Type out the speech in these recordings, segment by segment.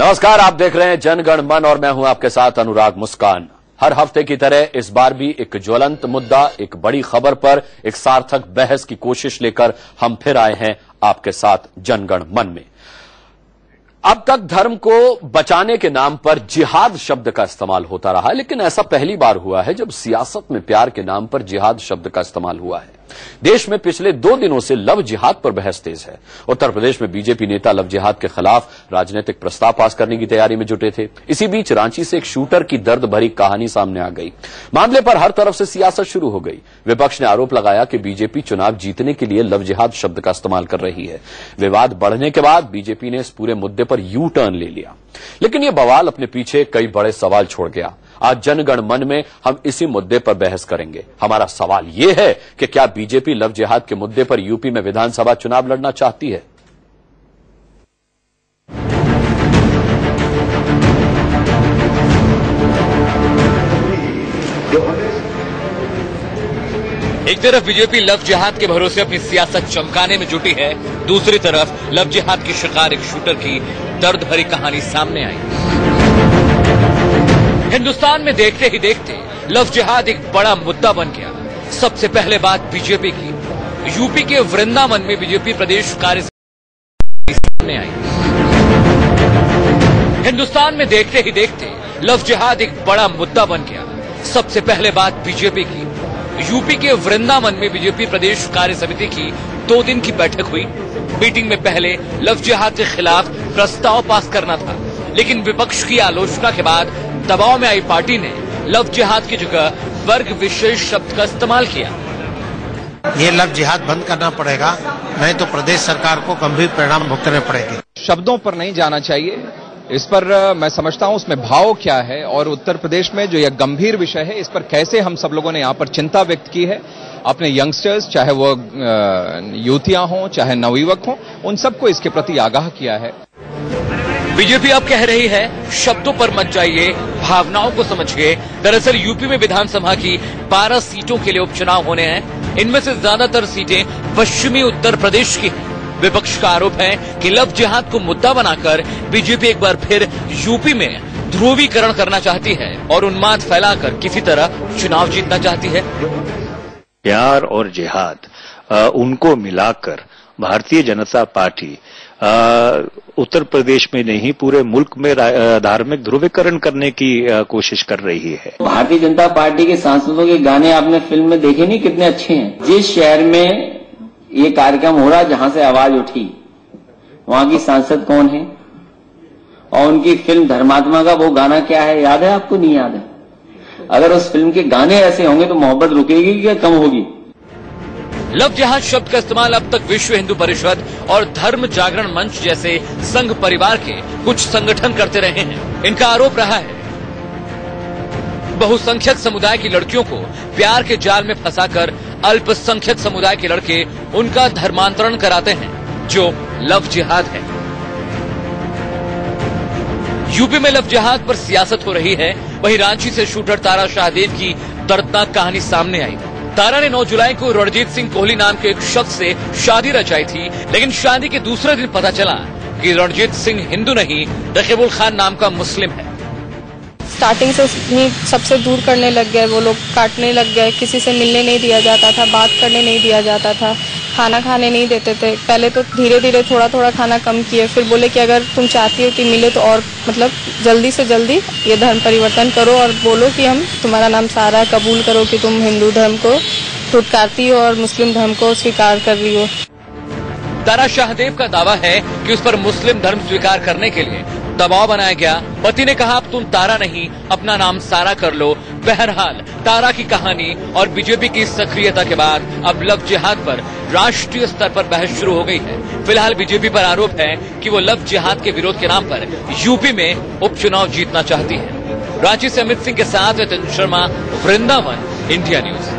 नमस्कार, आप देख रहे हैं जनगण मन और मैं हूं आपके साथ अनुराग मुस्कान। हर हफ्ते की तरह इस बार भी एक ज्वलंत मुद्दा, एक बड़ी खबर पर एक सार्थक बहस की कोशिश लेकर हम फिर आए हैं आपके साथ जनगण मन में। अब तक धर्म को बचाने के नाम पर जिहाद शब्द का इस्तेमाल होता रहा है, लेकिन ऐसा पहली बार हुआ है जब सियासत में प्यार के नाम पर जिहाद शब्द का इस्तेमाल हुआ है। देश में पिछले 2 दिनों से लव जिहाद पर बहस तेज है। उत्तर प्रदेश में बीजेपी नेता लव जिहाद के खिलाफ राजनीतिक प्रस्ताव पास करने की तैयारी में जुटे थे। इसी बीच रांची से एक शूटर की दर्द भरी कहानी सामने आ गई। मामले पर हर तरफ से सियासत शुरू हो गई। विपक्ष ने आरोप लगाया कि बीजेपी चुनाव जीतने के लिए लव जिहाद शब्द का इस्तेमाल कर रही है। विवाद बढ़ने के बाद बीजेपी ने इस पूरे मुद्दे पर यू टर्न ले लिया, लेकिन यह बवाल अपने पीछे कई बड़े सवाल छोड़ गया। आज जनगण मन में हम इसी मुद्दे पर बहस करेंगे। हमारा सवाल यह है कि क्या बीजेपी लव जिहाद के मुद्दे पर यूपी में विधानसभा चुनाव लड़ना चाहती है? एक तरफ बीजेपी लव जिहाद के भरोसे अपनी सियासत चमकाने में जुटी है, दूसरी तरफ लव जिहाद की शिकार एक शूटर की दर्द भरी कहानी सामने आई। हिंदुस्तान में देखते ही देखते लव जिहाद एक बड़ा मुद्दा बन गया। सबसे पहले बात बीजेपी की। यूपी के वृंदावन में बीजेपी प्रदेश कार्य सामने आई। हिंदुस्तान में देखते ही देखते लव जिहाद एक बड़ा मुद्दा बन गया। सबसे पहले बात बीजेपी की। यूपी के वृंदावन में बीजेपी प्रदेश कार्य समिति की 2 दिन की बैठक हुई। मीटिंग में पहले लव जिहाद के खिलाफ प्रस्ताव पास करना था, लेकिन विपक्ष की आलोचना के बाद दबाव में आई पार्टी ने लव जिहाद की जगह वर्ग विशेष शब्द का इस्तेमाल किया। ये लव जिहाद बंद करना पड़ेगा, नहीं तो प्रदेश सरकार को गंभीर परिणाम भुगतने पड़ेंगे। शब्दों पर नहीं जाना चाहिए, इस पर मैं समझता हूं उसमें भाव क्या है और उत्तर प्रदेश में जो यह गंभीर विषय है इस पर कैसे हम सब लोगों ने यहां पर चिंता व्यक्त की है। अपने यंगस्टर्स, चाहे वो युवतियां हों चाहे नवयुवक हों, उन सबको इसके प्रति आगाह किया है। बीजेपी अब कह रही है शब्दों पर मत जाइए, भावनाओं को समझिए। दरअसल यूपी में विधानसभा की 12 सीटों के लिए उपचुनाव होने हैं। इनमें से ज्यादातर सीटें पश्चिमी उत्तर प्रदेश की हैं। विपक्ष का आरोप है कि लव जिहाद को मुद्दा बनाकर बीजेपी एक बार फिर यूपी में ध्रुवीकरण करना चाहती है और उन्माद फैलाकर किसी तरह चुनाव जीतना चाहती है। प्यार और जिहाद उनको मिलाकर भारतीय जनता पार्टी उत्तर प्रदेश में नहीं पूरे मुल्क में धार्मिक ध्रुवीकरण करने की कोशिश कर रही है। भारतीय जनता पार्टी के सांसदों के गाने आपने फिल्म में देखे नहीं, कितने अच्छे हैं। जिस शहर में ये कार्यक्रम हो रहा है, जहां से आवाज उठी, वहां की सांसद कौन है और उनकी फिल्म धर्मात्मा का वो गाना क्या है, याद है आपको? नहीं याद है? अगर उस फिल्म के गाने ऐसे होंगे तो मोहब्बत रुकेगी या कम होगी? लव जिहाद शब्द का इस्तेमाल अब तक विश्व हिंदू परिषद और धर्म जागरण मंच जैसे संघ परिवार के कुछ संगठन करते रहे हैं। इनका आरोप रहा है बहुसंख्यक समुदाय की लड़कियों को प्यार के जाल में फंसाकर अल्पसंख्यक समुदाय के लड़के उनका धर्मांतरण कराते हैं, जो लव जिहाद है। यूपी में लव जिहाद पर सियासत हो रही है। वहीं रांची से शूटर तारा शाहदेव की दर्दनाक कहानी सामने आई। तारा ने 9 जुलाई को रणजीत सिंह कोहली नाम के एक शख्स से शादी रचाई थी, लेकिन शादी के दूसरे दिन पता चला कि रणजीत सिंह हिंदू नहीं, रकीबुल खान नाम का मुस्लिम है। स्टार्टिंग से ही सबसे दूर करने लग गए, वो लोग काटने लग गए। किसी से मिलने नहीं दिया जाता था, बात करने नहीं दिया जाता था, खाना खाने नहीं देते थे। पहले तो धीरे धीरे थोड़ा थोड़ा खाना कम किए, फिर बोले कि अगर तुम चाहती हो कि मिले तो और मतलब जल्दी से जल्दी ये धर्म परिवर्तन करो और बोलो कि हम तुम्हारा नाम सारा, कबूल करो कि तुम हिंदू धर्म को धुतकारती हो और मुस्लिम धर्म को स्वीकार कर रही हो। तारा शाहदेव का दावा है कि उस पर मुस्लिम धर्म स्वीकार करने के लिए दबाव बनाया गया। पति ने कहा अब तुम तारा नहीं, अपना नाम सारा कर लो। बहरहाल तारा की कहानी और बीजेपी की सक्रियता के बाद अब लव जिहाद पर राष्ट्रीय स्तर पर बहस शुरू हो गई है। फिलहाल बीजेपी पर आरोप है कि वो लव जिहाद के विरोध के नाम पर यूपी में उपचुनाव जीतना चाहती है। रांची से अमित सिंह के साथ नितिन शर्मा, वृंदावन, इंडिया न्यूज।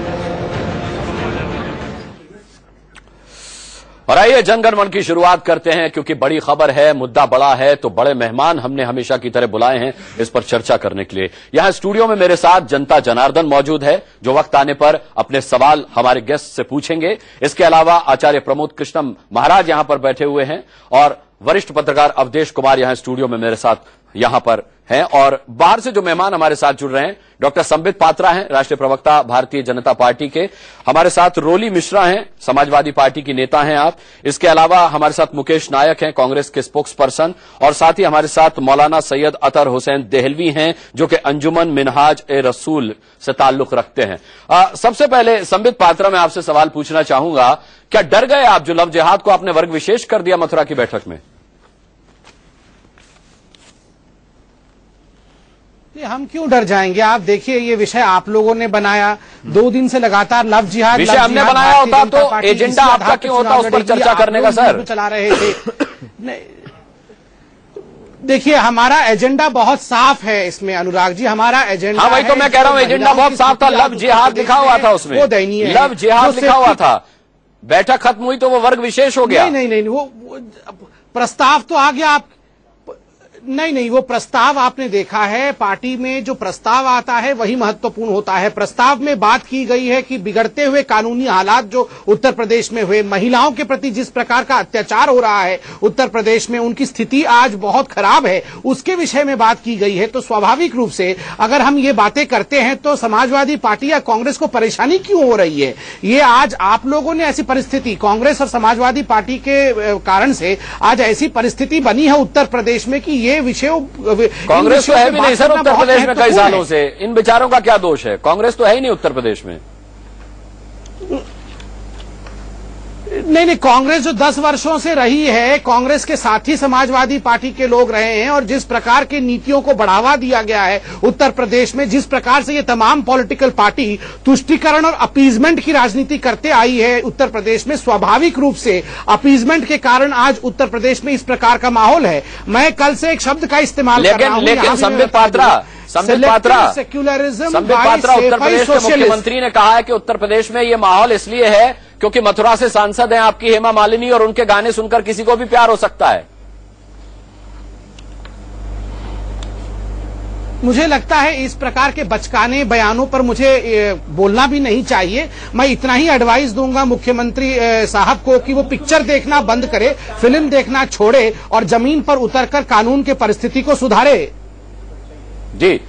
और आइए जनगण मन की शुरुआत करते हैं, क्योंकि बड़ी खबर है, मुद्दा बड़ा है, तो बड़े मेहमान हमने हमेशा की तरह बुलाए हैं इस पर चर्चा करने के लिए। यहां स्टूडियो में मेरे साथ जनता जनार्दन मौजूद है, जो वक्त आने पर अपने सवाल हमारे गेस्ट से पूछेंगे। इसके अलावा आचार्य प्रमोद कृष्णम महाराज यहां पर बैठे हुए हैं और वरिष्ठ पत्रकार अवधेश कुमार यहां स्टूडियो में मेरे साथ यहां पर हैं और बाहर से जो मेहमान हमारे साथ जुड़ रहे हैं, डॉक्टर संबित पात्रा हैं, राष्ट्रीय प्रवक्ता भारतीय जनता पार्टी के। हमारे साथ रोली मिश्रा हैं, समाजवादी पार्टी की नेता हैं आप। इसके अलावा हमारे साथ मुकेश नायक हैं, कांग्रेस के स्पोक्स पर्सन, और साथ ही हमारे साथ मौलाना सैयद अतर हुसैन देहलवी हैं, जो कि अंजुमन मिनहाज ए रसूल से ताल्लुक रखते हैं। सबसे पहले संबित पात्रा, मैं आपसे सवाल पूछना चाहूंगा, क्या डर गए आप जो लव जिहाद को आपने वर्ग विशेष कर दिया मथुरा की बैठक में? हम क्यों डर जाएंगे? आप देखिए, ये विषय आप लोगों ने बनाया, 2 दिन से लगातार लव जिहाद विषय हमने बनाया होता तो एजेंडा आपका क्यों होता उस पर चर्चा करने का? सर चला रहे थे। देखिए, हमारा एजेंडा बहुत साफ है इसमें अनुराग जी, हमारा एजेंडा। हाँ, वही तो मैं कह रहा हूँ, एजेंडा बहुत साफ था। लव जिहाद लिखा हुआ था उसमें, वो दयनीय, लव जिहाद लिखा हुआ था। बैठक खत्म हुई तो वो वर्ग विशेष हो गया। नहीं, वो प्रस्ताव तो आ गया। आप नहीं, वो प्रस्ताव आपने देखा है, पार्टी में जो प्रस्ताव आता है वही महत्वपूर्ण होता है। प्रस्ताव में बात की गई है कि बिगड़ते हुए कानूनी हालात जो उत्तर प्रदेश में हुए, महिलाओं के प्रति जिस प्रकार का अत्याचार हो रहा है उत्तर प्रदेश में, उनकी स्थिति आज बहुत खराब है, उसके विषय में बात की गई है। तो स्वाभाविक रूप से अगर हम ये बातें करते हैं तो समाजवादी पार्टी या कांग्रेस को परेशानी क्यों हो रही है? ये आज आप लोगों ने ऐसी परिस्थिति, कांग्रेस और समाजवादी पार्टी के कारण से आज ऐसी परिस्थिति बनी है उत्तर प्रदेश में कि ये विषय कांग्रेस तो है भी नहीं सर उत्तर प्रदेश में कई सालों से। इन विचारों का क्या दोष है? कांग्रेस तो है ही नहीं उत्तर प्रदेश में। नहीं, कांग्रेस जो 10 वर्षों से रही है, कांग्रेस के साथ ही समाजवादी पार्टी के लोग रहे हैं, और जिस प्रकार की नीतियों को बढ़ावा दिया गया है उत्तर प्रदेश में, जिस प्रकार से ये तमाम पॉलिटिकल पार्टी तुष्टीकरण और अपीजमेंट की राजनीति करते आई है उत्तर प्रदेश में, स्वाभाविक रूप से अपीजमेंट के कारण आज उत्तर प्रदेश में इस प्रकार का माहौल है। मैं कल से एक शब्द का इस्तेमाल कर रहा हूं, लेकिन संबित पात्रा, सेक्युलरिज्म, उत्तर प्रदेश के मुख्यमंत्री ने कहा है कि उत्तर प्रदेश में ये माहौल इसलिए है क्योंकि मथुरा से सांसद हैं आपकी हेमा मालिनी, और उनके गाने सुनकर किसी को भी प्यार हो सकता है। मुझे लगता है इस प्रकार के बचकाने बयानों पर मुझे बोलना भी नहीं चाहिए। मैं इतना ही एडवाइस दूंगा मुख्यमंत्री साहब को कि वो पिक्चर देखना बंद करे, फिल्म देखना छोड़े और जमीन पर उतरकर कानून के परिस्थिति को सुधारे। जी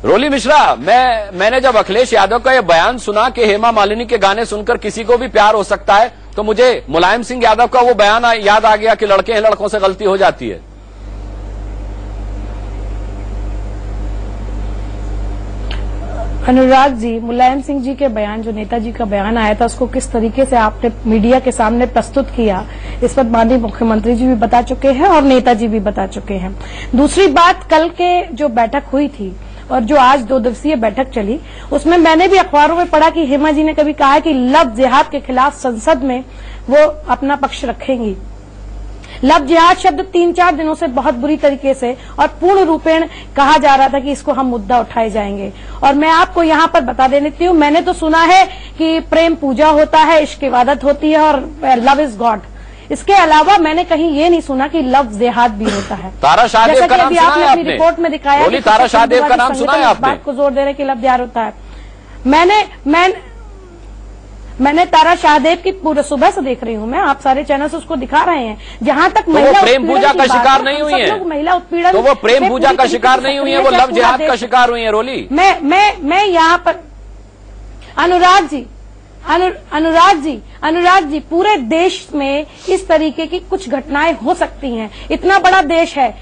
रोली मिश्रा, मैंने जब अखिलेश यादव का यह बयान सुना कि हेमा मालिनी के गाने सुनकर किसी को भी प्यार हो सकता है, तो मुझे मुलायम सिंह यादव का वो बयान याद आ गया कि लड़के हैं, लड़कों से गलती हो जाती है। अनुराग जी, मुलायम सिंह जी के बयान, जो नेताजी का बयान आया था, उसको किस तरीके से आपने मीडिया के सामने प्रस्तुत किया, इस पर माननीय मुख्यमंत्री जी भी बता चुके हैं और नेताजी भी बता चुके हैं। दूसरी बात, कल के जो बैठक हुई थी और जो आज 2 दिवसीय बैठक चली, उसमें मैंने भी अखबारों में पढ़ा कि हेमा जी ने कभी कहा है कि लव जिहाद के खिलाफ संसद में वो अपना पक्ष रखेंगी। लव जिहाद शब्द 3-4 दिनों से बहुत बुरी तरीके से और पूर्ण रूपेण कहा जा रहा था कि इसको हम मुद्दा उठाए जाएंगे। और मैं आपको यहाँ पर बता देती हूँ, मैंने तो सुना है कि प्रेम पूजा होता है, इश्क इबादत होती है और लव इज गॉड। इसके अलावा मैंने कहीं ये नहीं सुना कि लव जिहाद भी होता है। तारा शाहदेव का नाम सुना है आपने? रिपोर्ट में दिखाया कि तारा शाहदेव का नाम सुना है आपने? बात को जोर दे रहे कि लव जिहाद होता है। मैंने तारा शाहदेव की पूरे सुबह से देख रही हूँ, मैं आप सारे चैनल से उसको दिखा रहे हैं। जहाँ तक महिला प्रेम पूजा का शिकार नहीं हुई है, महिला उत्पीड़न, तो वो प्रेम पूजा का शिकार नहीं हुई है, वो लव जिहाद का शिकार हुई है। रोली, मैं यहाँ पर अनुराग जी, पूरे देश में इस तरीके की कुछ घटनाएं हो सकती हैं। इतना बड़ा देश है,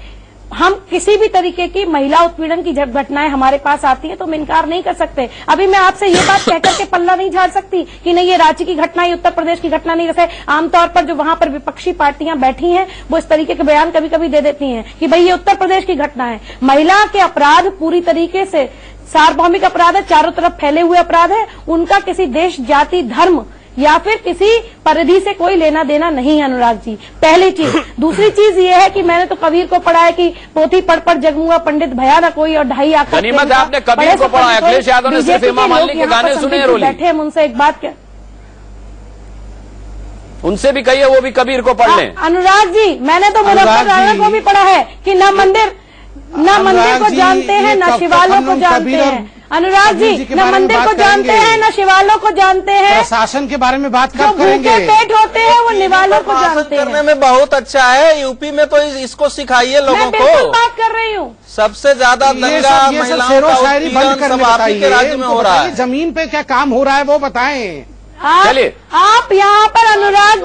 हम किसी भी तरीके की महिला उत्पीड़न की जब घटनाएं हमारे पास आती हैं तो हम इनकार नहीं कर सकते। अभी मैं आपसे ये बात कहकर के पल्ला नहीं झाड़ सकती कि नहीं, ये रांची की घटना, ये उत्तर प्रदेश की घटना नहीं। जैसे आमतौर पर जो वहां पर विपक्षी पार्टियां बैठी हैं वो इस तरीके के बयान कभी कभी दे देती हैं कि भाई ये उत्तर प्रदेश की घटना है। महिला के अपराध पूरी तरीके से सार्वभौमिक अपराध है, चारों तरफ फैले हुए अपराध है। उनका किसी देश, जाति, धर्म या फिर किसी परिधि से कोई लेना देना नहीं है अनुराग जी, पहली चीज। दूसरी चीज ये है कि मैंने तो कबीर को पढ़ा है कि पोथी पढ़ पढ़ जगमुआ पंडित भया न कोई और ढाई आकर गनीमत है आपने कबीर को पढ़ा है। अखिलेश यादव ने सिर्फ हेमा मालिनी के गाने सुने हैं। रोली, बैठे हम उनसे एक बात क्या, उनसे भी कहिए वो भी कबीर को पढ़ लें। अनुराग जी, मैंने तो मुजफ्फर राणा को भी पढ़ा है कि न मंदिर न मंदिर को जानते हैं न शिवालयों को जानते हैं। अनुराग जी न मंदिर को जानते हैं न शिवालयों को जानते हैं। प्रशासन के बारे में बात कब करेंगे? जो पेट होते हैं वो निवालों को जानते हैं। करने में बहुत अच्छा है, यूपी में तो इसको सिखाइए लोगों को। मैं बात कर रही हूँ। सबसे ज्यादा दंगा महिलाओं का उत्पीड़न सब आप ही के राज्य में हो रहा है। जमीन पे क्या काम हो रहा है वो बताएं। चलिए आप यहाँ पर अनुराग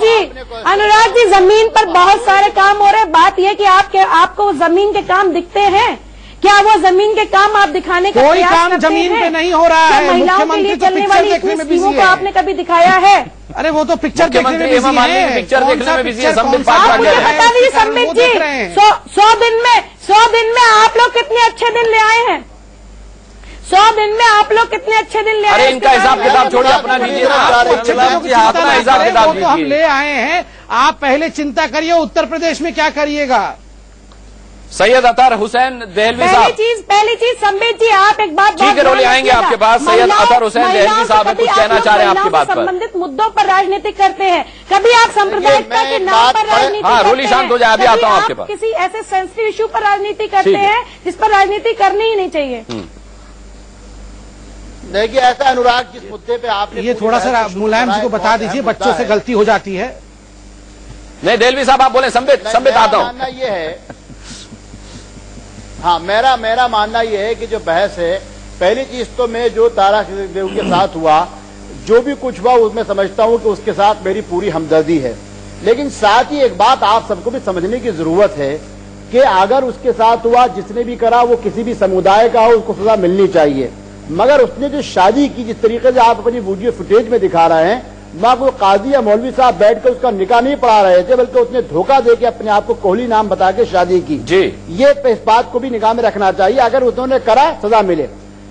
जी जमीन पर बहुत सारे काम हो रहे हैं। बात यह कि आपको जमीन के काम दिखते हैं क्या? वो जमीन के काम आप दिखाने का कोई काम जमीन पे नहीं हो रहा है। महिलाओं के लिए चलने वाली इतनी स्कीमों को आपने कभी दिखाया है? अरे वो तो पिक्चर देखने में बिजी है। पिक्चर देखने में बिजी है। संबित आप मुझे बता दीजिए संबित जी, 100 दिन में आप लोग कितने अच्छे दिन ले आए हैं? 100 दिन में आप लोग कितने अच्छे दिन ले आए? अरे इनका हिसाब किताब छोड़िए, अपना दीजिए ना। अपना हिसाब किताब तो हम ले आए हैं। आप पहले चिंता करिए उत्तर प्रदेश में क्या करिएगा। सैयद अतर हुसैन देहलवी साहब, पहली चीज संबित जी आप एक बात ठीक है रोली आएंगे आपके पास। सैयद अतर हुसैन देहलवी साहब कुछ कहना चाह रहे हैं आपकी बात पर। संबंधित मुद्दों पर राजनीति करते हैं, कभी आप सांप्रदायिकता के नाम पर राजनीति करते हैं। रोली शांत हो जाए, अभी आता हूँ आपके पास। किसी ऐसे सेंसिटिव इशू पर राजनीति करते हैं जिस पर राजनीति करनी ही नहीं चाहिए। देखिए ऐसा अनुराग जिस मुद्दे पे आपने ये थोड़ा सा मुलायम जी को बता दीजिए, बच्चों से गलती हो जाती है। नहीं देहलवी साहब आप बोले। संबित आता हूँ। मानना ये है, हाँ मेरा मानना ये है कि जो बहस है, पहली चीज तो मैं जो तारा देव के साथ हुआ, जो भी कुछ हुआ उसमें समझता हूं कि उसके साथ मेरी पूरी हमदर्दी है। लेकिन साथ ही एक बात आप सबको भी समझने की जरूरत है कि अगर उसके साथ हुआ, जिसने भी करा वो किसी भी समुदाय का हो, उसको सजा मिलनी चाहिए। मगर उसने जो शादी की, जिस तरीके से आप अपनी वीडियो फुटेज में दिखा रहे हैं, वहां कोई काजी या मौलवी साहब बैठकर उसका निकाह नहीं पढ़ा रहे थे, बल्कि उसने धोखा देके अपने आप को कोहली नाम बता के शादी की जी। ये इस बात को भी निगाह में रखना चाहिए। अगर उन्होंने करा सजा मिले।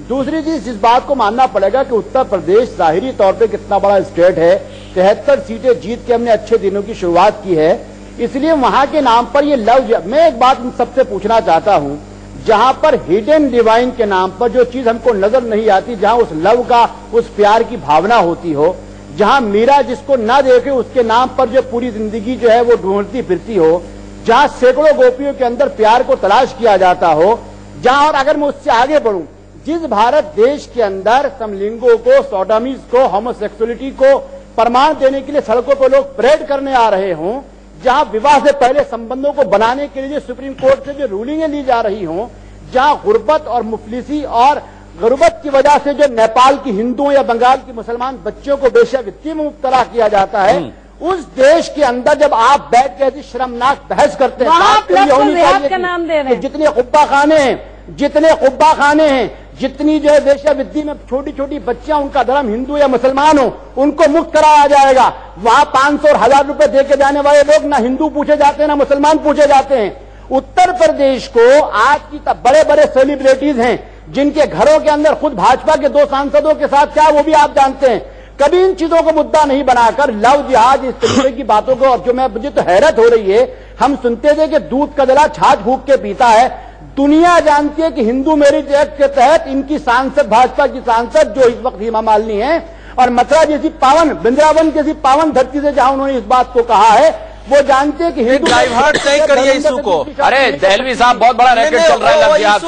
दूसरी चीज इस बात को मानना पड़ेगा कि उत्तर प्रदेश जाहिरी तौर पे कितना बड़ा स्टेट है। 73 सीटें जीत के हमने अच्छे दिनों की शुरुआत की है, इसलिए वहां के नाम पर ये लव। मैं एक बात उन सबसे पूछना चाहता हूं, जहां पर हिडन डिवाइन के नाम पर जो चीज हमको नजर नहीं आती, जहां उस लव का, उस प्यार की भावना होती हो, जहां मीरा जिसको ना देखे उसके नाम पर जो पूरी जिंदगी जो है वो ढूंढती फिरती हो, जहां सैकड़ों गोपियों के अंदर प्यार को तलाश किया जाता हो, जहां, और अगर मैं उससे आगे बढ़ूं, जिस भारत देश के अंदर समलिंगों को, सोडोमीज को, होमोसेक्सुअलिटी को प्रमाण देने के लिए सड़कों पर लोग परेड करने आ रहे हों, जहां विवाह से पहले संबंधों को बनाने के लिए सुप्रीम कोर्ट से जो रूलिंगें ली जा रही हों, जहां गुर्बत और मुफलिसी और गुर्बत की वजह से जो नेपाल की हिंदुओं या बंगाल की मुसलमान बच्चों को वेश्यावृत्ति में मुब्तला किया जाता है, उस देश के अंदर जब आप बैठ के ऐसी शर्मनाक बहस करते हैं, जितने कुब्बा खाने हैं, जितनी जो है वेश्यावृत्ति में छोटी छोटी बच्चियां, उनका धर्म हिंदू या मुसलमान हो, उनको मुक्त कराया जाएगा। वहां 500 और 1000 रुपए देके जाने वाले लोग ना हिंदू पूछे जाते हैं ना मुसलमान पूछे जाते हैं। उत्तर प्रदेश को आज की बड़े बड़े सेलिब्रिटीज हैं जिनके घरों के अंदर खुद भाजपा के 2 सांसदों के साथ क्या वो भी आप जानते हैं। कभी इन चीजों को मुद्दा नहीं बनाकर लव जिहाद इस तरीके की बातों को, और जो मैं मुझे तो हैरत हो रही है, हम सुनते थे कि दूध का दला छाछ फूंक के पीता है। दुनिया जानती है कि हिंदू मैरिज एक्ट के तहत इनकी सांसद, भाजपा की सांसद जो इस वक्त हेमा मालिनी है, और मथुरा जैसी पावन, वृंदावन जैसी पावन धरती से जहां उन्होंने इस बात को कहा है, वो जानते हैं कि हिंदू डाइवर्ट नहीं करिए इशू को। अरे देहलवी साहब बहुत बड़ा रैकेट चल रहा है लव जिहाद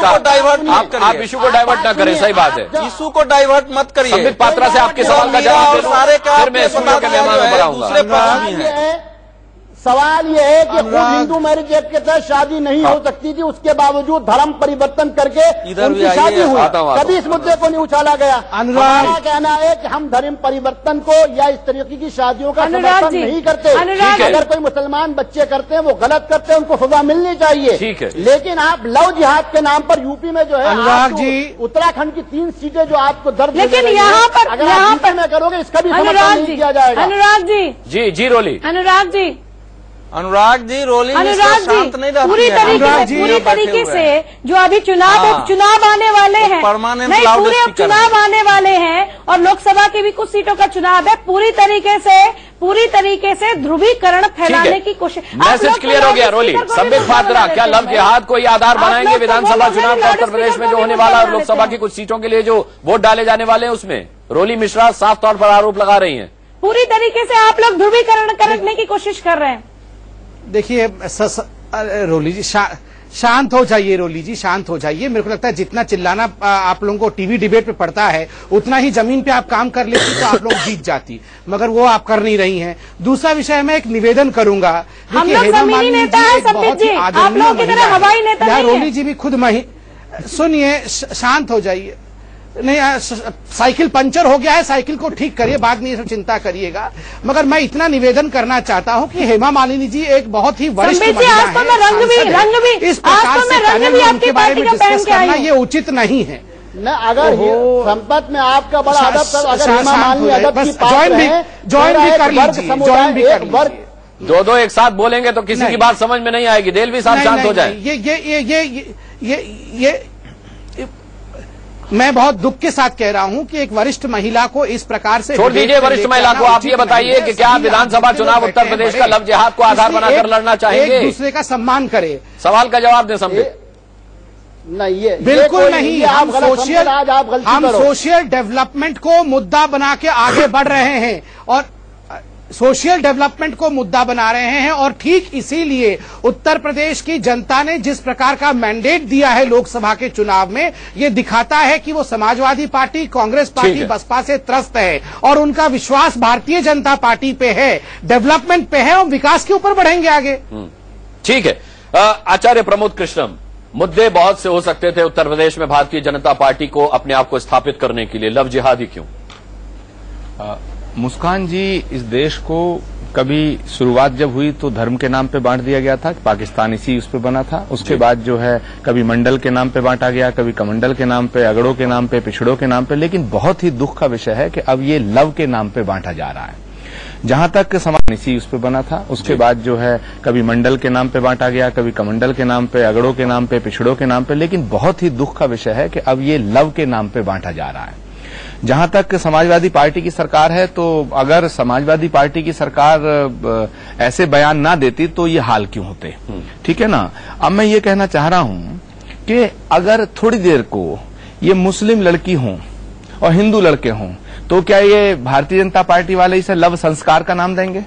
का। आप इशू को डाइवर्ट ना करें, सही बात है। इशू को डाइवर्ट मत करिए। संबित पात्रा से आपके सवाल का जवाब सारे फिर मैं स्टूडियो के मेहमान में बढ़ाऊंगा। दूसरे पक्ष में है। सवाल यह है कि खुद हिंदू मैरिज एक्ट के तहत शादी नहीं हो सकती थी, उसके बावजूद धर्म परिवर्तन करके उनकी शादी हुई। कभी इस मुद्दे को नहीं उछाला गया। हमारा कहना है कि हम धर्म परिवर्तन को या इस तरीके की शादियों का समर्थन नहीं करते। अगर कोई मुसलमान बच्चे करते हैं वो गलत करते हैं, उनको सजा मिलनी चाहिए। ठीक है। लेकिन आप लव जिहाद के नाम पर यूपी में जो है अनुराग जी, उत्तराखंड की 3 सीटें जो आपको दर्द, लेकिन यहाँ पर में करोगे इसका भी समर्थन नहीं किया जाएगा। अनुराग जी रोली, अनुराग जी रोली शांत नहीं रहती पूरी तरीके से जो अभी चुनाव आने वाले हैं, नहीं पूरे चुनाव आने वाले हैं और लोकसभा की भी कुछ सीटों का चुनाव है, पूरी तरीके से ध्रुवीकरण फैलाने की कोशिश। मैसेज क्लियर हो गया रोली। संबित पात्रा, क्या लव जिहाद को आधार बनाएंगे विधानसभा चुनाव का उत्तर प्रदेश में जो होने वाला और लोकसभा की कुछ सीटों के लिए जो वोट डाले जाने वाले हैं उसमें? रोली मिश्रा साफ तौर पर आरोप लगा रही हैं। पूरी तरीके से आप लोग ध्रुवीकरण करने की कोशिश कर रहे हैं। देखिए रोली जी, शांत हो जाइए रोली जी, शांत हो जाइए। मेरे को लगता है जितना चिल्लाना आप लोगों को टीवी डिबेट पे पड़ता है उतना ही जमीन पे आप काम कर लेती तो आप लोग जीत जाती, मगर वो आप कर नहीं रही हैं। दूसरा विषय मैं एक निवेदन करूंगा, देखिए हेमा मालिनी जी एक बहुत ही आदरणीय महिला है, रोली जी भी खुद सुनिए, शांत हो जाइए। नहीं, साइकिल पंचर हो गया है, साइकिल को ठीक करिए, बाद में ये सब चिंता करिएगा। मगर मैं इतना निवेदन करना चाहता हूं कि हेमा मालिनी जी एक बहुत ही वरिष्ठ महिला है, इस प्रकार से पैनल में उनके बारे में डिस्कस करना ये उचित नहीं है। न अगर संपत में आपका बड़ा अदब, अगर हेमा मालिनी अदब की ज्वाइन भी कर लीजिए, ज्वाइन भी कर लीजिए। दो एक साथ बोलेंगे तो किसी की बात समझ में नहीं आएगी। देलवी साहब शांत हो जाए। ये मैं बहुत दुख के साथ कह रहा हूं कि एक वरिष्ठ महिला को इस प्रकार से छोड़ दीजिए वरिष्ठ महिला को। आप ये बताइए कि क्या विधानसभा चुनाव उत्तर प्रदेश का लव जिहाद को आधार बनाकर लड़ना चाहेंगे? एक दूसरे का सम्मान करे। सवाल का जवाब दे समझे। नहीं, ये बिल्कुल नहीं। हम सोशल डेवलपमेंट को मुद्दा बना के आगे बढ़ रहे हैं और सोशल डेवलपमेंट को मुद्दा बना रहे हैं, और ठीक इसीलिए उत्तर प्रदेश की जनता ने जिस प्रकार का मैंडेट दिया है लोकसभा के चुनाव में, ये दिखाता है कि वो समाजवादी पार्टी, कांग्रेस पार्टी, बसपा से त्रस्त है और उनका विश्वास भारतीय जनता पार्टी पे है, डेवलपमेंट पे है और विकास के ऊपर बढ़ेंगे आगे। ठीक है। आचार्य प्रमोद कृष्णम, मुद्दे बहुत से हो सकते थे उत्तर प्रदेश में भारतीय जनता पार्टी को अपने आप को स्थापित करने के लिए, लव जिहादी क्यों? मुस्कान जी, इस देश को कभी शुरुआत जब हुई तो धर्म के नाम पे बांट दिया गया था, पाकिस्तान इसी उस पे बना था। उसके बाद जो है कभी मंडल के नाम पे बांटा गया, कभी कमंडल के नाम पे, अगड़ों के नाम पे, पिछड़ों के नाम पे। लेकिन बहुत ही दुख का विषय है कि अब ये लव के नाम पे बांटा जा रहा है। जहां तक समाज इसी उस पे बना था, उसके बाद जो है कभी मंडल के नाम पे बांटा गया, कभी कमंडल के नाम पे, अगड़ों के नाम पे, पिछड़ों के नाम पे। लेकिन बहुत ही दुख का विषय है कि अब ये लव के नाम पे बांटा जा रहा है। जहां तक समाजवादी पार्टी की सरकार है, तो अगर समाजवादी पार्टी की सरकार ऐसे बयान ना देती तो ये हाल क्यों होते? ठीक है ना। अब मैं ये कहना चाह रहा हूं कि अगर थोड़ी देर को ये मुस्लिम लड़की हों और हिंदू लड़के हों तो क्या ये भारतीय जनता पार्टी वाले इसे लव संस्कार का नाम देंगे?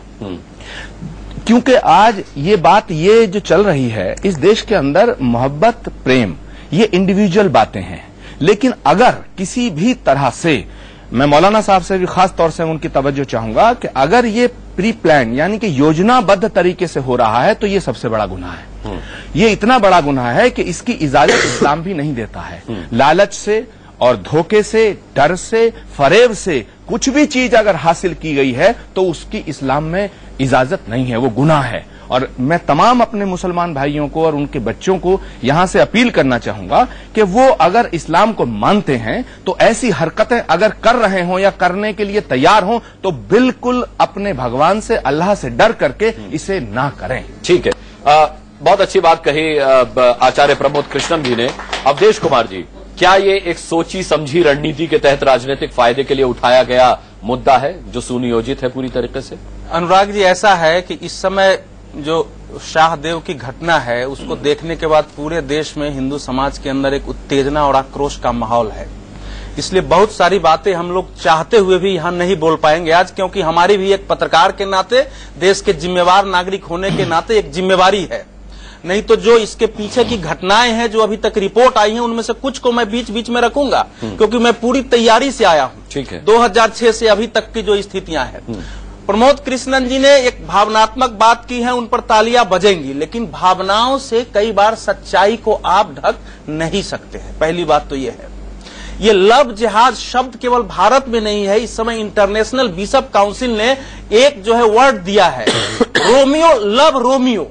क्योंकि आज ये बात ये जो चल रही है इस देश के अंदर, मोहब्बत, प्रेम, ये इंडिविजुअल बातें हैं। लेकिन अगर किसी भी तरह से, मैं मौलाना साहब से भी खास तौर से उनकी तवज्जो चाहूंगा कि अगर ये प्री प्लान यानी कि योजनाबद्ध तरीके से हो रहा है तो ये सबसे बड़ा गुनाह है। ये इतना बड़ा गुनाह है कि इसकी इजाजत इस्लाम भी नहीं देता है। लालच से और धोखे से, डर से, फरेब से कुछ भी चीज अगर हासिल की गई है तो उसकी इस्लाम में इजाजत नहीं है, वो गुनाह है। और मैं तमाम अपने मुसलमान भाइयों को और उनके बच्चों को यहां से अपील करना चाहूंगा कि वो अगर इस्लाम को मानते हैं तो ऐसी हरकतें अगर कर रहे हों या करने के लिए तैयार हों तो बिल्कुल अपने भगवान से, अल्लाह से डर करके इसे ना करें। ठीक है। बहुत अच्छी बात कही आचार्य प्रमोद कृष्णम जी ने। अवधेश कुमार जी, क्या ये एक सोची समझी रणनीति के तहत राजनीतिक फायदे के लिए उठाया गया मुद्दा है जो सुनियोजित है पूरी तरीके से? अनुराग जी, ऐसा है कि इस समय जो शाहदेव की घटना है उसको देखने के बाद पूरे देश में हिंदू समाज के अंदर एक उत्तेजना और आक्रोश का माहौल है। इसलिए बहुत सारी बातें हम लोग चाहते हुए भी यहां नहीं बोल पाएंगे आज, क्योंकि हमारी भी एक पत्रकार के नाते, देश के जिम्मेवार नागरिक होने के नाते एक जिम्मेवारी है। नहीं तो जो इसके पीछे की घटनाएं हैं, जो अभी तक रिपोर्ट आई हैं, उनमें से कुछ को मैं बीच बीच में रखूंगा, क्योंकि मैं पूरी तैयारी से आया हूं। ठीक है। 2006 से अभी तक की जो स्थितियां हैं। प्रमोद कृष्णन जी ने एक भावनात्मक बात की है, उन पर तालियां बजेंगी, लेकिन भावनाओं से कई बार सच्चाई को आप ढक नहीं सकते हैं। पहली बात तो यह है। ये लव जिहाद शब्द केवल भारत में नहीं है, इस समय इंटरनेशनल बिशप काउंसिल ने एक जो है वर्ड दिया है, रोमियो, लव रोमियो।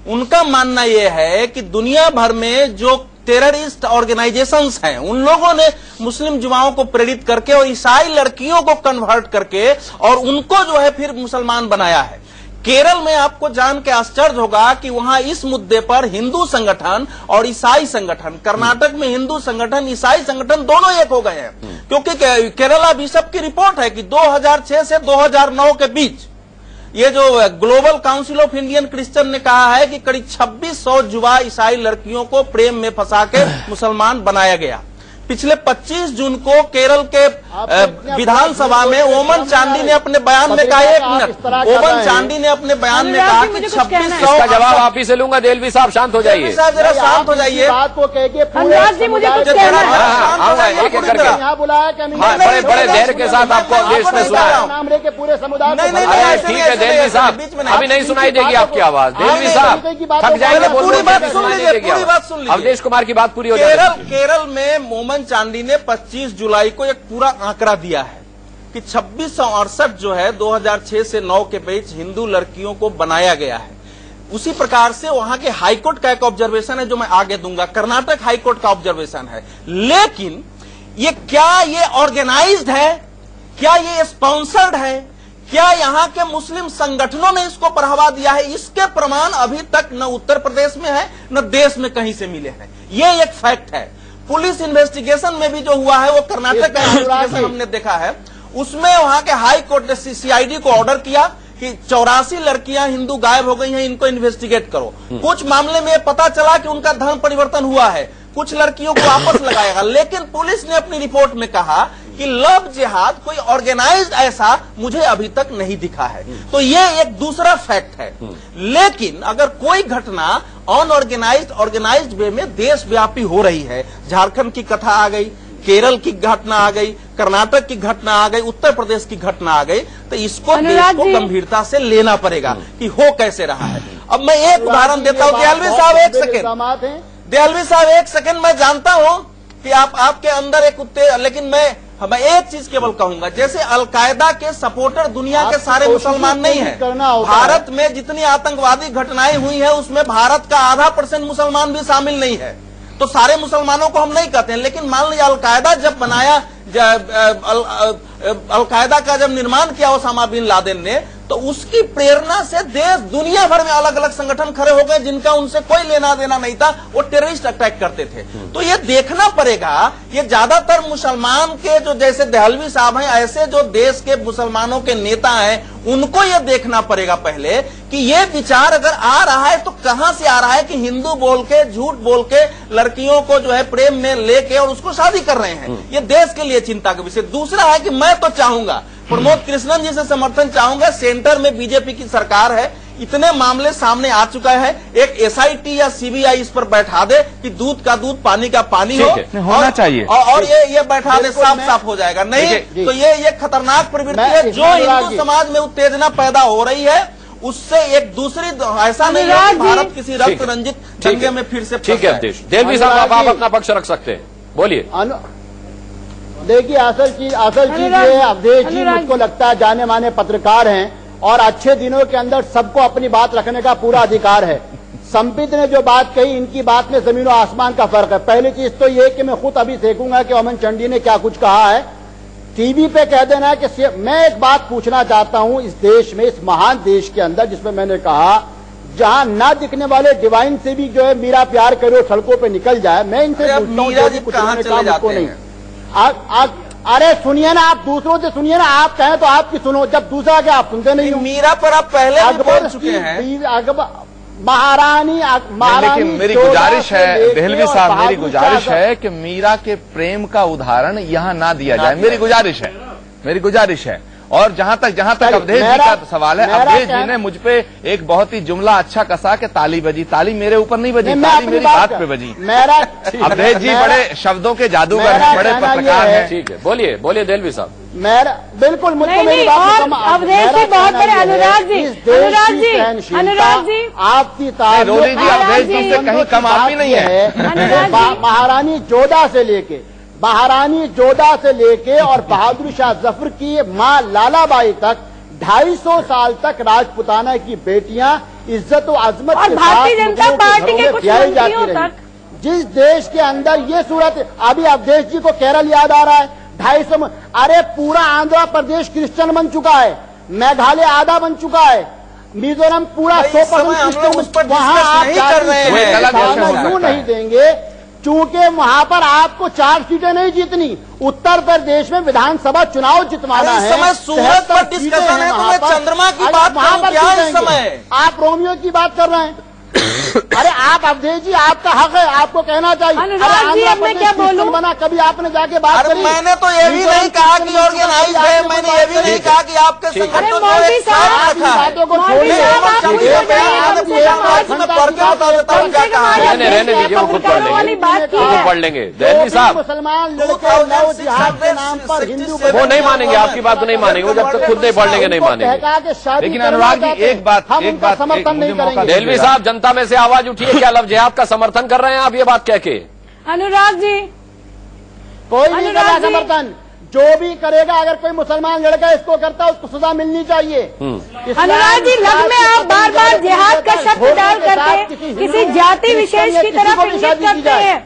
उनका मानना यह है कि दुनिया भर में जो टेररिस्ट ऑर्गेनाइजेशंस हैं, उन लोगों ने मुस्लिम युवाओं को प्रेरित करके और ईसाई लड़कियों को कन्वर्ट करके और उनको जो है फिर मुसलमान बनाया है। केरल में आपको जान के आश्चर्य होगा कि वहां इस मुद्दे पर हिंदू संगठन और ईसाई संगठन, कर्नाटक में हिंदू संगठन, ईसाई संगठन दोनों एक हो गए हैं। क्योंकि केरला बिशप की रिपोर्ट है कि 2006 से 2009 के बीच ये जो global council of Indian Christian ने कहा है कि करीब 2600 युवा ईसाई लड़कियों को प्रेम में फंसा के मुसलमान बनाया गया। पिछले 25 जून को केरल के विधानसभा में ओमन चांडी ने अपने बयान में कहा, 1 मिनट, ओमन चांडी ने अपने बयान में कहा कि 2600 का जवाब आप ही से लूंगा। देलवी साहब शांत हो जाइए, साहब जरा शांत हो जाइए। बात को कह के अनुराग जी मुझे कुछ कहना है। यहाँ बुलाया क्या? बड़े बड़े धैर्य के साथ आपको देश में सुना नामरे के पूरे समुदाय। अरे ठीक है देलवी साहब, अभी नहीं सुनाई देगी आपकी आवाज। देलवी साहब थक जाएंगे, पूरी बात सुन लीजिए, पूरी बात सुन लीजिए। अवधेश कुमार की बात पूरी हो जाएगी। केरल में ओमन चांडी ने 25 जुलाई को एक पूरा आंकड़ा दिया है कि 2668 जो है 2006 से 9 के बीच हिंदू लड़कियों को बनाया गया है। उसी प्रकार से वहां के हाईकोर्ट का एक ऑब्जर्वेशन है जो मैं आगे दूंगा, कर्नाटक हाईकोर्ट का ऑब्जर्वेशन है। लेकिन क्या ये ऑर्गेनाइज्ड है, क्या ये स्पॉन्सर्ड है, क्या यहां के मुस्लिम संगठनों ने इसको बढ़ावा दिया है, इसके प्रमाण अभी तक न उत्तर प्रदेश में है न देश में कहीं से मिले हैं। ये एक फैक्ट है। पुलिस इन्वेस्टिगेशन में भी जो हुआ है वो कर्नाटक का इन्वेस्टिगेशन हमने देखा है, उसमें वहां के हाई कोर्ट ने सीआईडी को ऑर्डर किया कि 84 लड़कियां हिंदू गायब हो गई हैं, इनको इन्वेस्टिगेट करो। कुछ मामले में पता चला कि उनका धर्म परिवर्तन हुआ है, कुछ लड़कियों को वापस लगाएगा। लेकिन पुलिस ने अपनी रिपोर्ट में कहा कि लव जिहाद कोई ऑर्गेनाइज्ड ऐसा मुझे अभी तक नहीं दिखा है। तो ये एक दूसरा फैक्ट है। लेकिन अगर कोई घटना ऑर्गेनाइज्ड वे में देशव्यापी हो रही है, झारखंड की कथा आ गई, केरल की घटना आ गई, कर्नाटक की घटना आ गई, उत्तर प्रदेश की घटना आ गई, तो इसको देश को गंभीरता से लेना पड़ेगा कि हो कैसे रहा है। अब मैं एक उदाहरण देता हूं। दयालवी साहब एक सेकेंड, दयालवी साहब एक सेकेंड। मैं जानता हूं कि आपके अंदर एक लेकिन मैं एक चीज केवल कहूंगा, जैसे अलकायदा के सपोर्टर दुनिया के सारे मुसलमान नहीं है। भारत में जितनी आतंकवादी घटनाएं हुई है उसमें भारत का 0.5% मुसलमान भी शामिल नहीं है। तो सारे मुसलमानों को हम नहीं कहते हैं, लेकिन मान लीजिए अलकायदा जब बनाया, अलकायदा का जब निर्माण किया ओसामा बिन लादेन ने, तो उसकी प्रेरणा से देश दुनिया भर में अलग अलग संगठन खड़े हो गए जिनका उनसे कोई लेना देना नहीं था, वो टेररिस्ट अटैक करते थे। तो ये देखना पड़ेगा, ये ज्यादातर मुसलमान के जो जैसे दहलवी साहब हैं, ऐसे जो देश के मुसलमानों के नेता हैं, उनको ये देखना पड़ेगा पहले कि ये विचार अगर आ रहा है तो कहां से आ रहा है कि हिंदू बोल के, झूठ बोल के लड़कियों को जो है प्रेम में लेके और उसको शादी कर रहे हैं। ये देश के लिए चिंता का विषय। दूसरा है कि मैं तो चाहूंगा, प्रमोद कृष्णन जी से समर्थन चाहूंगा, सेंटर में बीजेपी की सरकार है, इतने मामले सामने आ चुका है, एक एसआईटी या सीबीआई इस पर बैठा दे कि दूध का दूध पानी का पानी हो, होना चाहिए, और ये बैठा दे, साफ साफ हो जाएगा। नहीं तो ये खतरनाक प्रवृत्ति है जो हिंदू समाज में उत्तेजना पैदा हो रही है, उससे एक दूसरी, ऐसा नहीं है कि भारत किसी रक्त रंजित दंगे में फिर से। ठीक है देलवी साहब, आप अपना पक्ष रख सकते हैं, बोलिए। देखिए असल चीज ये अवधेश जी मुझको लगता है जाने माने पत्रकार हैं और अच्छे दिनों के अंदर सबको अपनी बात रखने का पूरा अधिकार है। संबित ने जो बात कही, इनकी बात में जमीन और आसमान का फर्क है। पहली चीज तो ये कि मैं खुद अभी देखूंगा कि ओमन चांडी ने क्या कुछ कहा है। टीवी पे कह देना है कि मैं एक बात पूछना चाहता हूं, इस देश में, इस महान देश के अंदर जिसमें मैंने कहा जहां ना दिखने वाले डिवाइन से भी जो है मेरा प्यार करो सड़कों पे निकल जाए, मैं इनसे पूछता हूं नहीं। अरे सुनिए ना, आप दूसरों से सुनिए ना, आप कहें तो आपकी सुनो, जब दूसरा क्या आप सुनते नहीं। मीरा पर आप पहले भी बोल चुके हैं। महारानी लेकिन मेरी गुजारिश है दहलवी साहब, मेरी गुजारिश है कि मीरा के प्रेम का उदाहरण यहाँ ना दिया जाए, मेरी गुजारिश है। और जहां तक अवधेश जी का सवाल है, अवधेश जी ने मुझ पे एक बहुत ही जुमला अच्छा कसा कि ताली बजी, ताली मेरे ऊपर नहीं बजी, ताली मेरी बात पे बजी। अवधेश जी बड़े शब्दों के जादूगर हैं, बड़े पत्रकार हैं। ठीक है, बोलिए दहलवी साहब। बिल्कुल मुझको मेरी बात अवधेश जी बहुत बड़े, अनुराग जी आपकी रोली जी, अवधेश जी से कहीं कम आदमी नहीं है। महारानी जोधा से लेके और बहादुर शाह जफर की मां लालाबाई तक 250 साल तक राजपुताना की बेटियां इज्जत और अजमत और भारतीय जनता पार्टी के कुछ जाती रही। जिस देश के अंदर ये सूरत, अभी अवधेश जी को केरल याद आ रहा है, 250, अरे पूरा आंध्र प्रदेश क्रिश्चियन बन चुका है, मेघालय आधा बन चुका है, मिजोरम पूरा 100% वहां आप क्यों नहीं देंगे? चूंकि वहां पर आपको 4 सीटें नहीं जीतनी, उत्तर प्रदेश में विधानसभा चुनाव जितवाना है। समय सूरत पर डिस्कशन है, तो मैं चंद्रमा की बात करूं क्या इस समय? आप रोमियो की बात कर रहे हैं, अरे आप अवधेश जी, आपका हक है, आपको कहना चाहिए। अनुराग जी, अब मैं क्या बोलूं? बना, कभी आपने जाके बात करी? मैंने तो ये भी नहीं कहा कि ऑर्गेनाइज है, मैंने ये भी नहीं कहा कि आपके संगठन को एक साथ रखा है। बातों को छोड़िए, रहने दीजिए, वो खुद पढ़ लेंगे। दहलवी साहब मुसलमान लड़के लव जिहाद के नाम पर हिंदू वो नहीं मानेंगे, आपकी बात तो नहीं मानेंगे, वो जब तक खुद नहीं पढ़ लेंगे नहीं मानेंगे। लेकिन अनुराग जी एक बात समर्थन नहीं करेंगे। दहलवी साहब, जनता में से आवाज उठी है, क्या लव जिहाद का समर्थन कर रहे हैं आप ये बात कह के? अनुराग जी, कोई नहीं कर रहा समर्थन। जो भी करेगा, अगर कोई मुसलमान लड़का इसको करता है उसको सजा मिलनी चाहिए। अनुराग जी, लव में आप बार बार जिहाद का शब्द डाल करके किसी जाति विशेष की तरफ इंगित करते हैं।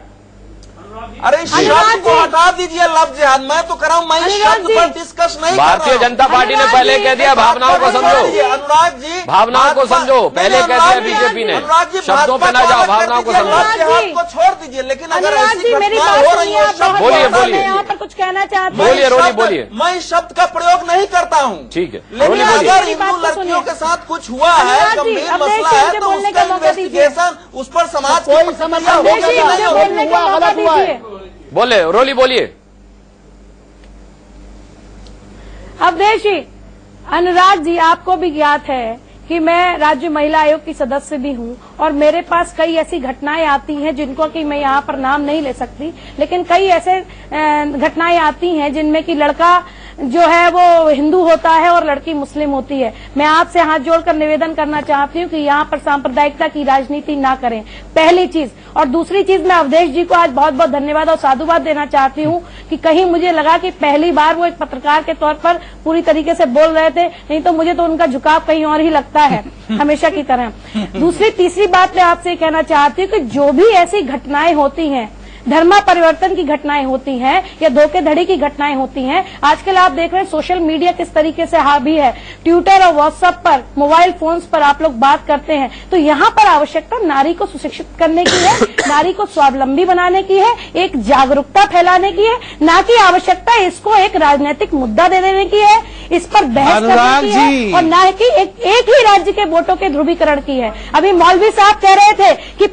अरे शब्द को हटा दीजिए, लव जिहाद मैं तो कर रहा हूँ, मैं शब्द पर डिस्कस नहीं कर रहा हूं। भारतीय जनता पार्टी ने पहले कह दिया, भावनाओं को समझो। अनुराग जी, भावनाओं को समझो, पहले कह दिया बीजेपी ने। शब्दों पे ना जाओ, भावनाओं को समझो। जिहाद को छोड़ दीजिए, लेकिन अगर ऐसी मेरी घटना बात हो रही है, बोलिए बोलिए, यहाँ पर कुछ कहना चाहती हूँ। बोलिए रोली, बोलिए। मैं इस शब्द का प्रयोग नहीं करता हूँ, ठीक है, लेकिन अगर हिंदू लड़कियों के साथ कुछ हुआ है, गंभीर मसला है, तो उसका इन्वेस्टिगेशन, उस पर समाज कोई समस्या गलत हुआ है। बोले रोली, बोलिए। अवधेश जी, अनुराग जी, आपको भी ज्ञात है कि मैं राज्य महिला आयोग की सदस्य भी हूं और मेरे पास कई ऐसी घटनाएं आती हैं जिनको कि मैं यहाँ पर नाम नहीं ले सकती, लेकिन कई ऐसे घटनाएं आती हैं जिनमें कि लड़का जो है वो हिंदू होता है और लड़की मुस्लिम होती है। मैं आपसे हाथ जोड़कर निवेदन करना चाहती हूँ कि यहाँ पर सांप्रदायिकता की राजनीति ना करें, पहली चीज। और दूसरी चीज, मैं अवधेश जी को आज बहुत बहुत धन्यवाद और साधुवाद देना चाहती हूँ कि कहीं मुझे लगा कि पहली बार वो एक पत्रकार के तौर पर पूरी तरीके से बोल रहे थे, नहीं तो मुझे तो उनका झुकाव कहीं और ही लगता है, हमेशा की तरह। दूसरी तीसरी बात मैं आपसे कहना चाहती हूँ कि जो भी ऐसी घटनाएं होती हैं, धर्मा परिवर्तन की घटनाएं होती हैं या धोखेधड़ी की घटनाएं होती हैं, आजकल आप देख रहे हैं सोशल मीडिया किस तरीके से हावी है, ट्विटर और व्हाट्सएप पर, मोबाइल फोन्स पर आप लोग बात करते हैं। तो यहाँ पर आवश्यकता नारी को सुशिक्षित करने की है, नारी को स्वावलंबी बनाने की है, एक जागरूकता फैलाने की है, ना कि आवश्यकता इसको एक राजनीतिक मुद्दा दे देने की है, इस पर बहस करने की है, और न कि एक ही राज्य के वोटों के ध्रुवीकरण की है। अभी मौलवी साहब कह रहे थे कि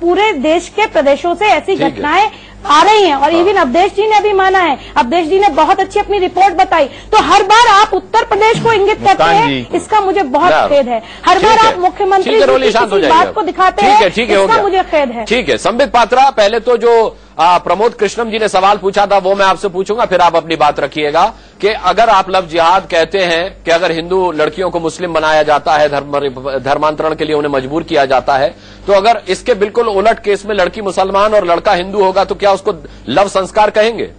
पूरे देश के प्रदेशों से ऐसी घटनाएं आ रही हैं, और इवन अवधेश जी ने भी माना है, अवधेश जी ने बहुत अच्छी अपनी रिपोर्ट बताई। तो हर बार आप उत्तर प्रदेश को इंगित करते हैं, इसका मुझे बहुत खेद है। हर बार आप मुख्यमंत्री की बात को दिखाते हैं, इसका मुझे खेद है। ठीक है, संबित पात्रा, पहले तो जो प्रमोद कृष्णम जी ने सवाल पूछा था वो मैं आपसे पूछूंगा, फिर आप अपनी बात रखिएगा कि अगर आप लव जिहाद कहते हैं कि अगर हिंदू लड़कियों को मुस्लिम बनाया जाता है, धर्मांतरण के लिए उन्हें मजबूर किया जाता है, तो अगर इसके बिल्कुल उलट केस में लड़की मुसलमान और लड़का हिंदू होगा तो क्या उसको लव संस्कार कहेंगे?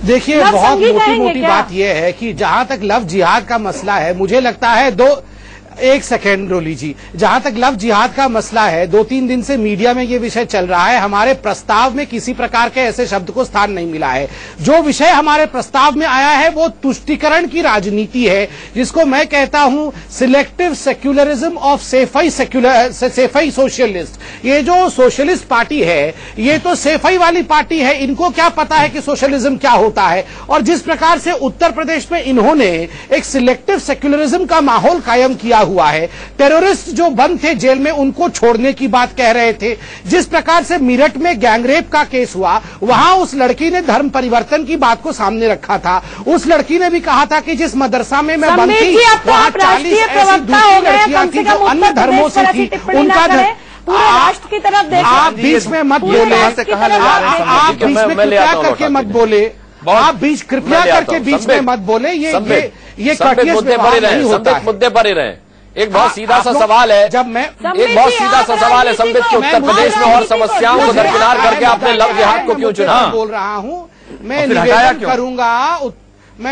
देखिए, बहुत मोटी मोटी बात यह है कि जहां तक लव जिहाद का मसला है, मुझे लगता है एक सेकेंड रोली जी, जहां तक लव जिहाद का मसला है, 2-3 दिन से मीडिया में ये विषय चल रहा है। हमारे प्रस्ताव में किसी प्रकार के ऐसे शब्द को स्थान नहीं मिला है। जो विषय हमारे प्रस्ताव में आया है वो तुष्टीकरण की राजनीति है, जिसको मैं कहता हूं selective secularism of Saifai socialist. ये जो सोशलिस्ट पार्टी है, ये तो सेफई वाली पार्टी है, इनको क्या पता है कि सोशलिज्म क्या होता है। और जिस प्रकार से उत्तर प्रदेश में इन्होंने एक सिलेक्टिव सेक्युलरिज्म का माहौल कायम किया हुआ है, टेररिस्ट जो बंद थे जेल में उनको छोड़ने की बात कह रहे थे। जिस प्रकार से मेरठ में गैंगरेप का केस हुआ, वहां उस लड़की ने धर्म परिवर्तन की बात को सामने रखा था। उस लड़की ने भी कहा था कि जिस मदरसा में मैं बंद थी वहां 40 ऐसी दूसरी लड़कियां थी जो अन्य धर्मों से थी, उनका राष्ट्र की तरफ देखिए। आप बीच में मत बोले, आप बीच में कृपया करके मत बोले, आप कृपया करके बीच में मत बोले। ये कटियस व्यवहार नहीं होता है। मुद्दे पर ही रहे। एक बहुत सीधा सा सवाल है, एक बहुत सीधा सा सवाल है संबित कि उत्तर प्रदेश में और समस्याओं को दरकिनार करके आपने लव जिहाद को क्यों चुना? बोल रहा हूँ, मैं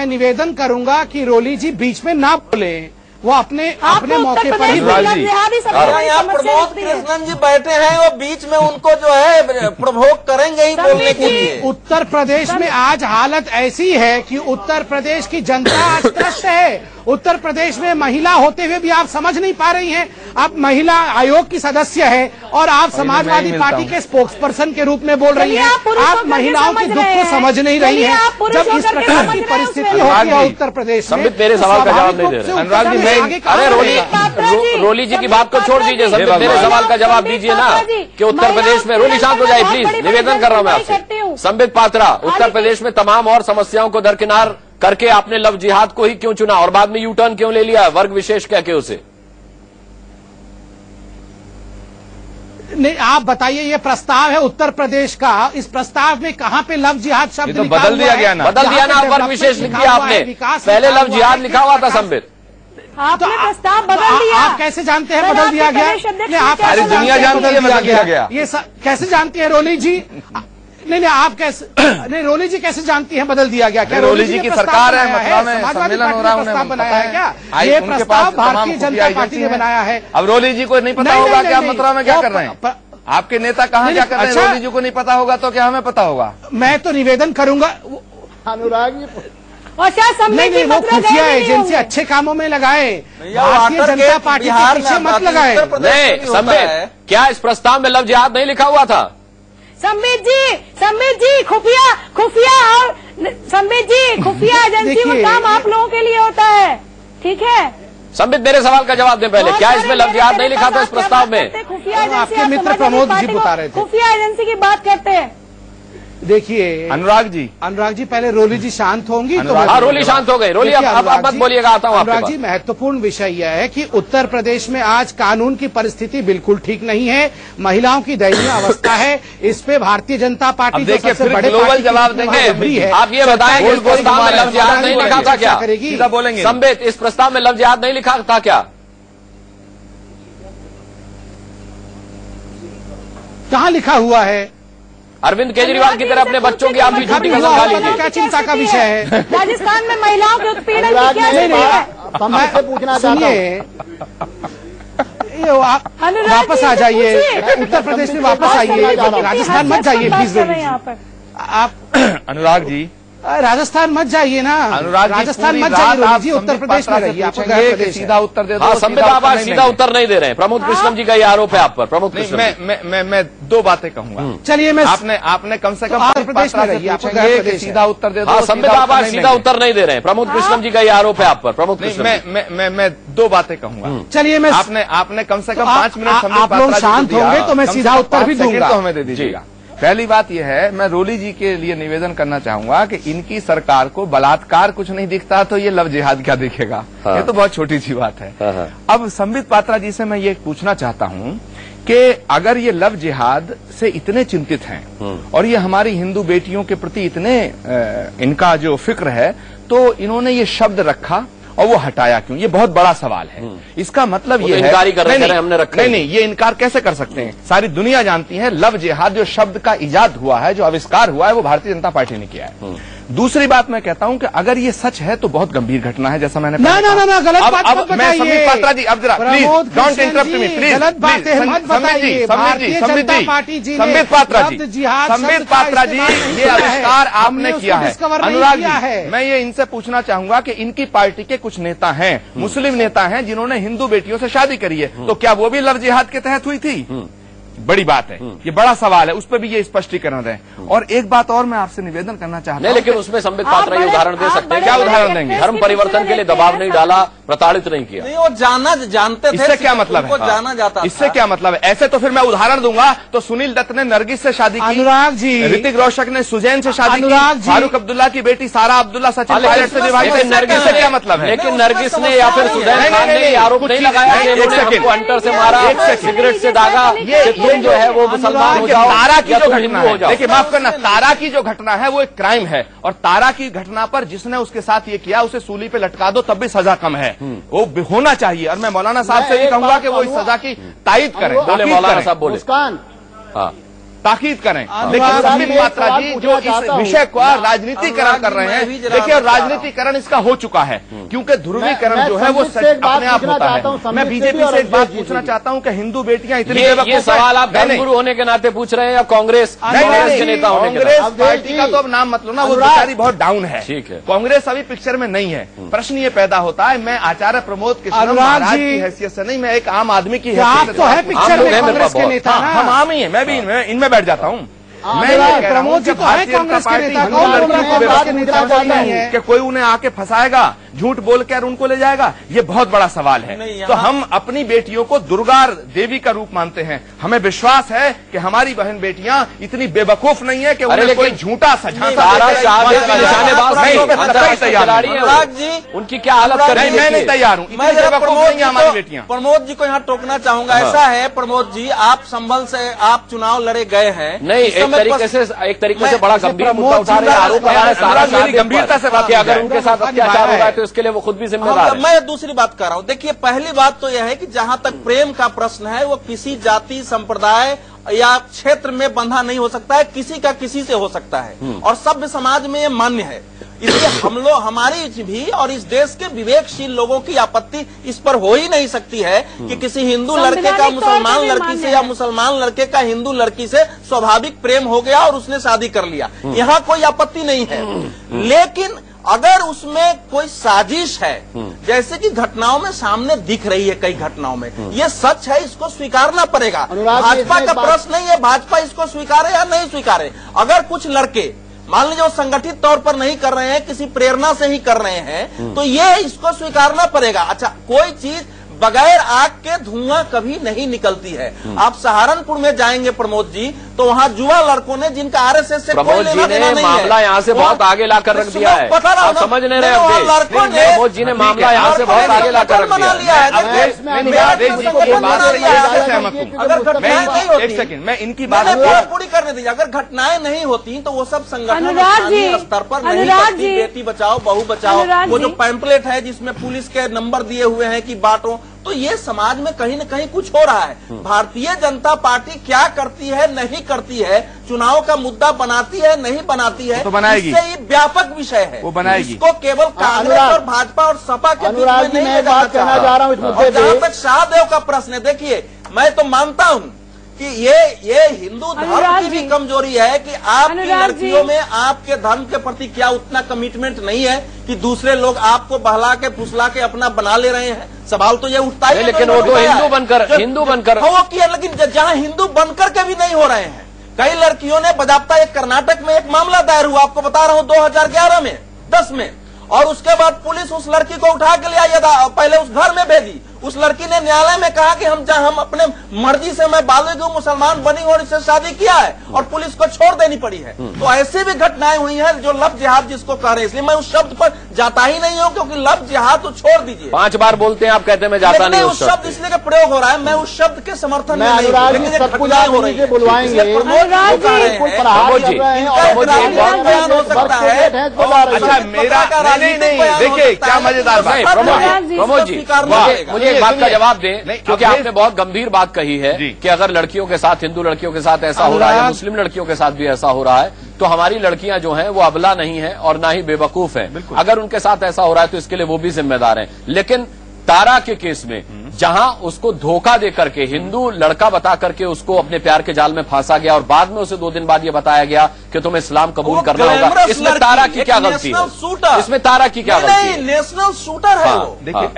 निवेदन करूंगा कि रोली जी बीच में ना बोले, वो अपने मौके पर ही यहाँ प्रमोद कृष्णन जी बैठे हैं, वो बीच में उनको जो है प्रभोग करेंगे ही बोलने के लिए। उत्तर प्रदेश में आज हालत ऐसी है कि उत्तर प्रदेश की जनता आज त्रस्त है। उत्तर प्रदेश में महिला होते हुए भी आप समझ नहीं पा रही हैं। आप महिला आयोग की सदस्य है और आप समाजवादी पार्टी के स्पोक्स पर्सन के रूप में बोल रही हैं। आप महिलाओं के दुख को समझ नहीं रही हैं। जब इस प्रकार की परिस्थिति होती है उत्तर प्रदेश में, मेरे सवाल का जवाब नहीं दे रहे। अनुराग जी, मैं अरे रोली जी की बात को छोड़ दीजिए, संबित मेरे सवाल का जवाब दीजिए ना कि उत्तर प्रदेश में, रोली शांत हो जाए प्लीज, निवेदन कर रहा हूं मैं आपसे। संबित पात्रा, उत्तर प्रदेश में तमाम और समस्याओं को दरकिनार करके आपने लव जिहाद को ही क्यों चुना और बाद में यू टर्न क्यों ले लिया, वर्ग विशेष कह के उसे? नहीं, आप बताइए, ये प्रस्ताव है उत्तर प्रदेश का, इस प्रस्ताव में कहां पे लव जिहाद शब्द तो बदल दिया गया ना, बदल दिया ना, वर्ग विशेष लिख दिया आपने, पहले लव जिहाद लिखा हुआ था संबित। आपने प्रस्ताव बदल दिया। आप कैसे जानते हैं बदल दिया गया? आप सारी दुनिया जानती है बदल दिया गया। ये कैसे जानती है रोली जी? नहीं, आप कैसे, नहीं रोली जी कैसे जानती है बदल दिया गया? क्या रोली जी की सरकार है, मथुरा में सम्मेलन हो रहा है, प्रस्ताव बनाया है क्या? ये प्रस्ताव भारतीय जनता पार्टी ने बनाया है। अब रोली जी को नहीं पता होगा कि आप मथुरा में क्या कर रहे हैं? आपके नेता कहाँ क्या कर रहे हैं? रोली जी को नहीं पता होगा तो क्या हमें पता होगा? मैं तो निवेदन करूंगा अनुराग जी, और क्या नहीं, वो खुफिया एजेंसी अच्छे कामों में लगाए, भारतीय जनता पार्टी के पीछे मत लगाए। नहीं संबित, क्या इस प्रस्ताव में लव जिहाद नहीं लिखा हुआ था? संबित जी, खुफिया और संबित जी, खुफिया एजेंसी का काम आप लोगों के लिए होता है, ठीक है? संबित मेरे सवाल का जवाब दें पहले, क्या इसमें लव जिहाद नहीं लिखा था इस प्रस्ताव में? खुफिया एजेंसी, आपके मित्र प्रमोद जी बता रहे थे, खुफिया एजेंसी की बात करते हैं। देखिए अनुराग जी पहले रोली जी शांत होंगी तो रोली शांत हो गई। रोली अब मत बोलिएगा, आता हूँ अनुराग जी, महत्वपूर्ण विषय यह है कि उत्तर प्रदेश में आज कानून की परिस्थिति बिल्कुल ठीक नहीं है, महिलाओं की दयनीय अवस्था है। इस पे भारतीय जनता पार्टी देखिए फिर ग्लोबल जवाब देंगे। आप ये बताएं कि इस प्रस्ताव में लव जिहाद नहीं लिखा था क्या? सीधा बोलेंगे संबित, इस प्रस्ताव में लव जिहाद नहीं लिखा था क्या? कहाँ लिखा हुआ है? अरविंद केजरीवाल की तरह अपने बच्चों की आप भी झूठी कसम खा लीजिए। क्या चिंता का विषय है? राजस्थान में महिलाओं के उत्पीड़न की क्या स्थिति है? मैं पूछना चाहता हूँ, वापस आ जाइए, उत्तर प्रदेश में वापस आइए, राजस्थान मत जाइए प्लीज। आप अनुराग जी, राजस्थान मत जाइए ना, राजस्थान मत जाइए जी, उत्तर प्रदेश में रहिए। आपको सीधा उत्तर दे दो। संबित आप सीधा उत्तर नहीं दे रहे हैं। प्रमोद कृष्णम जी का ये आरोप है आप पर। प्रमोद कृष्णम, मैं दो बातें कहूंगा। चलिए, मैं आपने कम से कम उत्तर प्रदेश में रहिए, आप सीधा उत्तर दे दो। संबित आप सीधा उत्तर नहीं दे रहे हैं। प्रमोद कृष्णम जी का ये आरोप है आप पर। प्रमोद कृष्णम, मैं दो बातें कहूंगा। चलिए, मैं आपने कम से कम 5 मिनट आप लोग शांत होंगे तो मैं सीधा उत्तर भी दूंगा। तो हमें दे दीजिएगा। पहली बात यह है, मैं रोली जी के लिए निवेदन करना चाहूंगा कि इनकी सरकार को बलात्कार कुछ नहीं दिखता तो ये लव जिहाद क्या दिखेगा? ये तो बहुत छोटी सी बात है। अब संबित पात्रा जी से मैं ये पूछना चाहता हूं कि अगर ये लव जिहाद से इतने चिंतित हैं और ये हमारी हिंदू बेटियों के प्रति इतने इनका जो फिक्र है, तो इन्होंने ये शब्द रखा और वो हटाया क्यों? ये बहुत बड़ा सवाल है। इसका मतलब ये है, इनकार कर रहे हैं, हमने रखा नहीं, ये इनकार कैसे कर सकते हैं? सारी दुनिया जानती है लव जिहाद जो शब्द का इजाद हुआ है, जो आविष्कार हुआ है, वो भारतीय जनता पार्टी ने किया है। दूसरी बात मैं कहता हूं कि अगर ये सच है तो बहुत गंभीर घटना है, जैसा मैंने ना गलत बात मत बताइए। मैं संबित पात्रा जी, अब जरा please don't interrupt me please. गलत बातें मत बताइए। संबित पात्रा जी, ये आविष्कार आपने किया है। अनुराग जी, मैं ये इनसे पूछना चाहूंगा कि इनकी पार्टी के कुछ नेता हैं, मुस्लिम नेता हैं, जिन्होंने हिंदू बेटियों से शादी करी है, तो क्या वो भी लव जिहाद के तहत हुई थी? बड़ी बात है, ये बड़ा सवाल है, उस पर भी ये स्पष्टीकरण दें। और एक बात और मैं आपसे निवेदन करना चाहता हूं, लेकिन उसमें संबित पात्रा ये उदाहरण दे सकते हैं। क्या उदाहरण देंगे? धर्म परिवर्तन के लिए दबाव नहीं डाला, प्रताड़ित नहीं किया। नहीं, वो जानते थे। इससे क्या मतलब है? जाना जाता, इससे क्या मतलब है? ऐसे तो फिर मैं उदाहरण दूंगा तो सुनील दत्त ने नरगिस से शादी की, अनुराग जी, ऋतिक रोशन ने सुजैन से शादी की, फारूक अब्दुल्ला की बेटी सारा अब्दुल्ला सचिन पायलट से विवाहित है। नरगिस से क्या मतलब है? लेकिन नरगिस ने या फिर सुजैन खान ने आरोप नहीं लगाया कि हमको हंटर से मारा, सिगरेट से दागा, ये जो है वो तारा की जो घटना है, देखिए माफ करना, तारा की जो घटना है वो एक क्राइम है, और तारा की घटना पर जिसने उसके साथ ये किया उसे सूली पे लटका दो तब भी सजा कम है, वो होना चाहिए। और मैं मौलाना साहब से ये कहूंगा कि वो इस सजा की तायद करें। बोले मौलाना साहब, बोले मुस्कान, ताकीद करें। लेकिन संबित पात्रा जी जो इस विषय का राजनीतिकरण कर रहे हैं, देखिए राजनीतिकरण इसका हो चुका है, क्योंकि ध्रुवीकरण जो है वो अपने आप होता है। मैं बीजेपी से एक बात पूछना चाहता हूँ कि हिंदू बेटियां इतनी ये सवाल आप धर्मगुरु होने के नाते पूछ रहे हैं या कांग्रेस के नेता होने के नाते? कांग्रेस पार्टी का तो अब नाम मत लो ना, वो बेचारी बहुत डाउन है। ठीक है, कांग्रेस अभी पिक्चर में नहीं है। प्रश्न ये पैदा होता है, मैं आचार्य प्रमोद कृष्णम महाराज की हैसियत से नहीं, मैं एक आम आदमी की हैसियत तो है पिक्चर में कांग्रेस के नेता। हम आम ही है, मैं भी इनमें बैठ जाता हूँ। मैं ये कह रहा हूँ कि भारतीय जनता पार्टी हिंदू लड़कियों को व्यवस्थित नहीं है कि कोई उन्हें आके फंसाएगा, झूठ बोलकर उनको ले जाएगा, ये बहुत बड़ा सवाल है। तो हम अपनी बेटियों को दुर्गा देवी का रूप मानते हैं। हमें विश्वास है कि हमारी बहन बेटियां इतनी बेवकूफ नहीं है कि उन्हें कोई झूठा उनकी क्या हालत कर रही है? मैं नहीं तैयार हूँ, इतनी बेवकूफ नहीं है हमारी बेटियां। प्रमोद जी को यहाँ टोकना चाहूंगा। ऐसा है प्रमोद जी, आप संभल से आप चुनाव लड़े गए हैं, नहीं एक तरीके से बड़ा गंभीर मुद्दा उठा रहे हैं, आरोप लगा रहे हैं गंभीरता से बात, अगर उनके साथ अत्याचार हो रहा है तो इसके लिए वो खुद भी जिम्मेदार है। मैं दूसरी बात कर रहा हूं। देखिए, पहली बात तो यह है कि जहां तक प्रेम का प्रश्न है, वो किसी जाति संप्रदाय या क्षेत्र में बंधा नहीं हो सकता है, किसी का किसी से हो सकता है, और सभ्य समाज में ये मान्य है। इसलिए हम लोग, हमारी भी और इस देश के विवेकशील लोगों की आपत्ति इस पर हो ही नहीं सकती है कि किसी हिंदू लड़के का मुसलमान लड़की से या मुसलमान लड़के का हिंदू लड़की से स्वाभाविक प्रेम हो गया और उसने शादी कर लिया, यहाँ कोई आपत्ति नहीं है। लेकिन अगर उसमें कोई साजिश है, जैसे कि घटनाओं में सामने दिख रही है, कई घटनाओं में ये सच है, इसको स्वीकारना पड़ेगा। भाजपा का प्रश्न नहीं है भाजपा इसको स्वीकारे या नहीं स्वीकारे। अगर कुछ लड़के मान लीजिए वो संगठित तौर पर नहीं कर रहे हैं, किसी प्रेरणा से ही कर रहे हैं, तो ये इसको स्वीकारना पड़ेगा। अच्छा, कोई चीज बगैर आग के धुआं कभी नहीं निकलती है। आप सहारनपुर में जाएंगे प्रमोद जी, तो वहाँ युवा लड़कों ने, जिनका आरएसएस से कोई लेना देना नहीं है, मामला यहाँ से बहुत आगे लाकर रख दिया है। आप समझ नहीं रहे प्रमोद जी ने मामला यहाँ से बहुत आगे लाकर रख दिया है। एक सेकंड, मैं इनकी बात पूरी करने दीजिए। अगर घटनाएं नहीं होती तो वो सब संगठन स्थानीय स्तर पर नहीं करती। बेटी बचाओ बहू बचाओ, वो जो पैम्पलेट है जिसमें पुलिस के नंबर दिए हुए हैं कि बांटो, तो ये समाज में कहीं न कहीं कुछ हो रहा है। भारतीय जनता पार्टी क्या करती है नहीं करती है, चुनाव का मुद्दा बनाती है नहीं बनाती है, तो बनाएगी। इससे ये व्यापक विषय है, वो बनाएगी। इसको केवल कांग्रेस और भाजपा और सपा के बीच में नहीं बात करना चाह रहा हूँ। जहां तक शाहदेव का प्रश्न है, देखिए मैं तो मानता हूँ कि ये हिंदू धर्म की भी कमजोरी है कि आपकी लड़कियों में आपके धर्म के प्रति क्या उतना कमिटमेंट नहीं है कि दूसरे लोग आपको बहला के फुसला के अपना बना ले रहे हैं। सवाल तो ये उठता ही, लेकिन वो तो हिंदू बनकर वो किया, लेकिन जहाँ हिंदू बनकर के भी नहीं हो रहे हैं। कई लड़कियों ने बजाबता, एक कर्नाटक में एक मामला दायर हुआ, आपको बता रहा हूँ 2011 में 10 में, और उसके बाद पुलिस उस लड़की को उठा के ले आई, पहले उस घर में भेजी। उस लड़की ने न्यायालय में कहा कि हम अपने मर्जी से, मैं बालिग मुसलमान बनी और इससे शादी किया है, और पुलिस को छोड़ देनी पड़ी है। तो ऐसी भी घटनाएं हुई हैं जो लव जिहाद जिसको कह रहे हैं। इसलिए मैं उस शब्द पर जाता ही नहीं हूं, क्योंकि लव जिहाद तो छोड़ दीजिए। 5 बार बोलते हैं आप, कहते हैं मैं जाता नहीं उस शब्द इसलिए का प्रयोग हो रहा है, मैं उस शब्द के समर्थन में नहीं हूं, लेकिन ये घटनाएं हो रही है। हो सकता है। अच्छा, मेरा देखिए क्या मजेदार बात, प्रमोद जी मुझे एक बात का जवाब दें, क्योंकि आपने बहुत गंभीर बात कही है कि अगर लड़कियों के साथ, हिंदू लड़कियों के साथ ऐसा हो रहा है, मुस्लिम लड़कियों के साथ भी ऐसा हो रहा है, तो हमारी लड़कियां जो हैं वो अबला नहीं है और ना ही बेवकूफ है। अगर उनके साथ ऐसा हो रहा है तो इसके लिए वो भी जिम्मेदार हैं। लेकिन तारा के केस में जहां उसको धोखा दे करके, हिंदू लड़का बता करके उसको अपने प्यार के जाल में फांसा गया और बाद में उसे 2 दिन बाद ये बताया गया कि तुम्हें इस्लाम कबूल करना होगा, इसमें तारा की क्या गलती है? इसमें तारा की क्या गलती है? नेशनल शूटर है वो। देखिए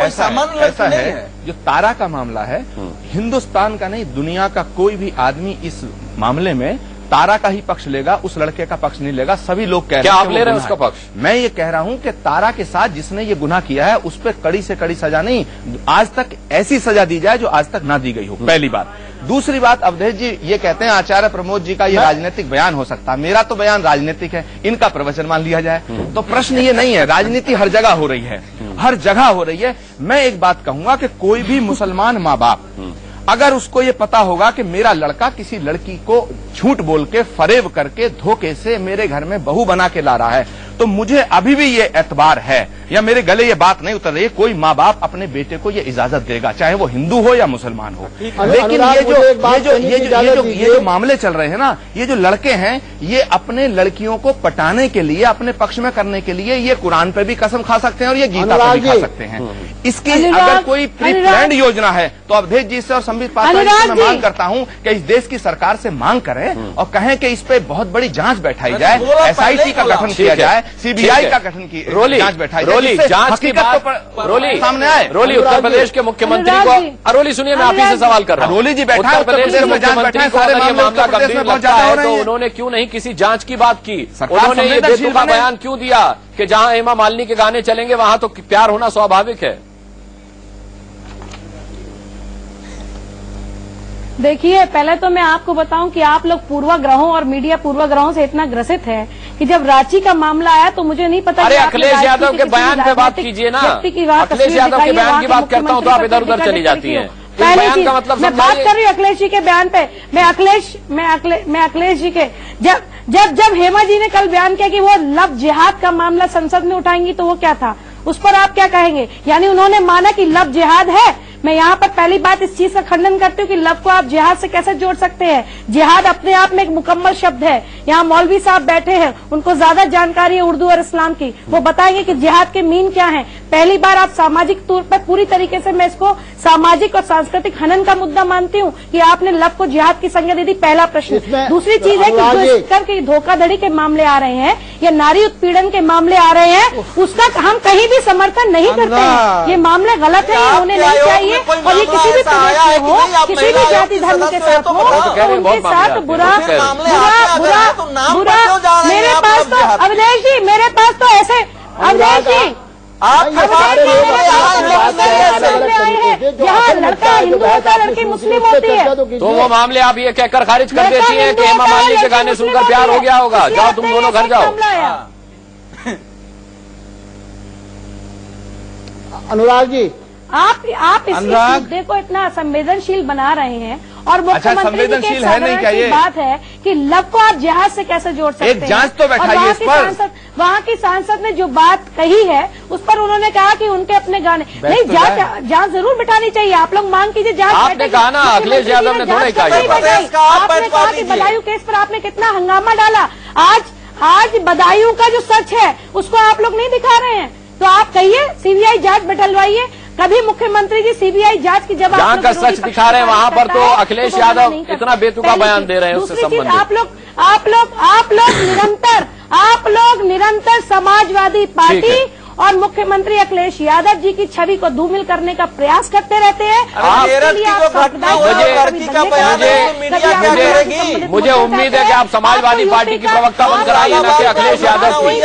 ऐसा है, जो तारा का मामला है, हिंदुस्तान का नहीं, दुनिया का कोई भी आदमी इस मामले में तारा का ही पक्ष लेगा, उस लड़के का पक्ष नहीं लेगा। सभी लोग कह रहे हैं, क्या आप ले रहे हैं उसका पक्ष? मैं ये कह रहा हूं कि तारा के साथ जिसने ये गुनाह किया है उस पर कड़ी से कड़ी सजा नहीं, आज तक ऐसी सजा दी जाए जो आज तक ना दी गई हो, पहली बात। दूसरी बात, अवधेश जी ये कहते हैं आचार्य प्रमोद जी का ये राजनीतिक बयान हो सकता है, मेरा तो बयान राजनीतिक है, इनका प्रवचन मान लिया जाए। तो प्रश्न ये नहीं है, राजनीति हर जगह हो रही है, हर जगह हो रही है। मैं एक बात कहूंगा कि कोई भी मुसलमान माँ बाप अगर उसको ये पता होगा कि मेरा लड़का किसी लड़की को झूठ बोल के, फरेब करके, धोखे से मेरे घर में बहू बना के ला रहा है, तो मुझे अभी भी ये एतबार है या मेरे गले ये बात नहीं उतर रही है, कोई माँ बाप अपने बेटे को ये इजाजत देगा, चाहे वो हिंदू हो या मुसलमान हो। लेकिन ये जो मामले चल रहे हैं ना, ये जो लड़के हैं, ये अपने लड़कियों को पटाने के लिए, अपने पक्ष में करने के लिए ये कुरान पे भी कसम खा सकते हैं और ये गीता पे भी खा सकते हैं। इसकी अगर कोई प्री प्लान्ड योजना है तो अवधेश जी से और संबित पात्रा जी से मैं मांग करता हूं कि इस देश की सरकार से मांग करें और कहें कि इस पे बहुत बड़ी जांच बैठाई जाए, SIT का गठन किया जाए, CBI का गठन की जांच बैठाई जाए, जांच की बात सामने आए। रोली उत्तर प्रदेश के मुख्यमंत्री को, रोली सुनिए मैं आप ही से सवाल कर रहा हूं। रोली जी बैठा है, उत्तर प्रदेश के मुख्यमंत्री को अगर ये मामला गंभीर लगता है तो उन्होंने क्यों नहीं किसी जांच की बात की? उन्होंने ये बेतुका बयान क्यों दिया कि जहां हेमा मालिनी के गाने चलेंगे वहां तो प्यार होना स्वाभाविक है? देखिए, पहले तो मैं आपको बताऊं कि आप लोग पूर्वाग्रहों और मीडिया पूर्वाग्रहों से इतना ग्रसित है कि जब रांची का मामला आया तो मुझे नहीं पता। अरे अखिलेश यादव के बयान पे बात कीजिए ना, अखिलेश यादव के बयान की बात करता हूं तो आप इधर उधर चली जाती हैं। पहली चीज मैं बात कर रही हूँ अखिलेश जी के बयान पे। मैं अखिलेश जी के जब हेमा जी ने कल बयान किया कि वो लव जिहाद का मामला संसद में उठाएंगी तो वो क्या था, उस पर आप क्या कहेंगे? यानी उन्होंने माना कि लव जिहाद है। मैं यहाँ पर पहली बात इस चीज का खंडन करती हूँ कि लव को आप जिहाद से कैसे जोड़ सकते हैं? जिहाद अपने आप में एक मुकम्मल शब्द है। यहाँ मौलवी साहब बैठे हैं, उनको ज्यादा जानकारी है उर्दू और इस्लाम की, वो बताएंगे कि जिहाद के मीन क्या है। पहली बार आप सामाजिक तौर पर पूरी तरीके से मैं इसको सामाजिक और सांस्कृतिक हनन का मुद्दा मानती हूँ कि आपने लव को जिहाद की संज्ञा दे दी, पहला प्रश्न। दूसरी चीज है कि जो इस तरह के धोखाधड़ी के मामले आ रहे हैं या नारी उत्पीड़न के मामले आ रहे हैं, उसका हम कहीं भी समर्थन नहीं करते हैं। ये मामले गलत है, होने नहीं चाहिए और ये किसी भी प्रदेश में हो, किसी भी जाति धर्म के साथ हो, उनके साथ बुरा मेरे पास तो अवधेश जी, मेरे पास तो ऐसे अवधेश जी यहाँ लड़का हिंदू होता है, लड़की मुस्लिम होती है, तो वो मामले आप ये कहकर खारिज कर देती हैं कि हेमा मालिनी के गाने सुनकर प्यार हो गया होगा, जाओ तुम दोनों घर जाओ। अनुराग जी, आप इस मुद्दे को इतना संवेदनशील बना रहे हैं और मुख्यमंत्री जी की साधारण बात है कि लव को आप जिहाद से कैसे जोड़ सकते हैं? एक जांच तो बैठाइए इस पर। वहाँ की सांसद ने जो बात कही है उस पर उन्होंने कहा कि उनके अपने गाने नहीं, जांच जरूर बिठानी चाहिए। आप लोग मांग कीजिए जांच। आपने कहा ना, अखिलेश यादव ने थोड़ा कहा, आपने कहा कि बदायूं केस पर आपने कितना हंगामा डाला। आज बदायूं का जो सच है उसको आप लोग नहीं दिखा रहे हैं, तो आप कहिए CBI जांच बैठलवाइए। कभी मुख्यमंत्री जी CBI जांच की जब जहाँ का सच दिखा रहे हैं वहाँ पर तो अखिलेश यादव इतना बेतुका बयान दे रहे हैं उससे संबंधित। आप लोग निरंतर समाजवादी पार्टी और मुख्यमंत्री अखिलेश यादव जी की छवि को धूमिल करने का प्रयास करते रहते हैं। मुझे उम्मीद है कि आप समाजवादी पार्टी की प्रवक्ता बनकर आइए, न कि अखिलेश यादव की।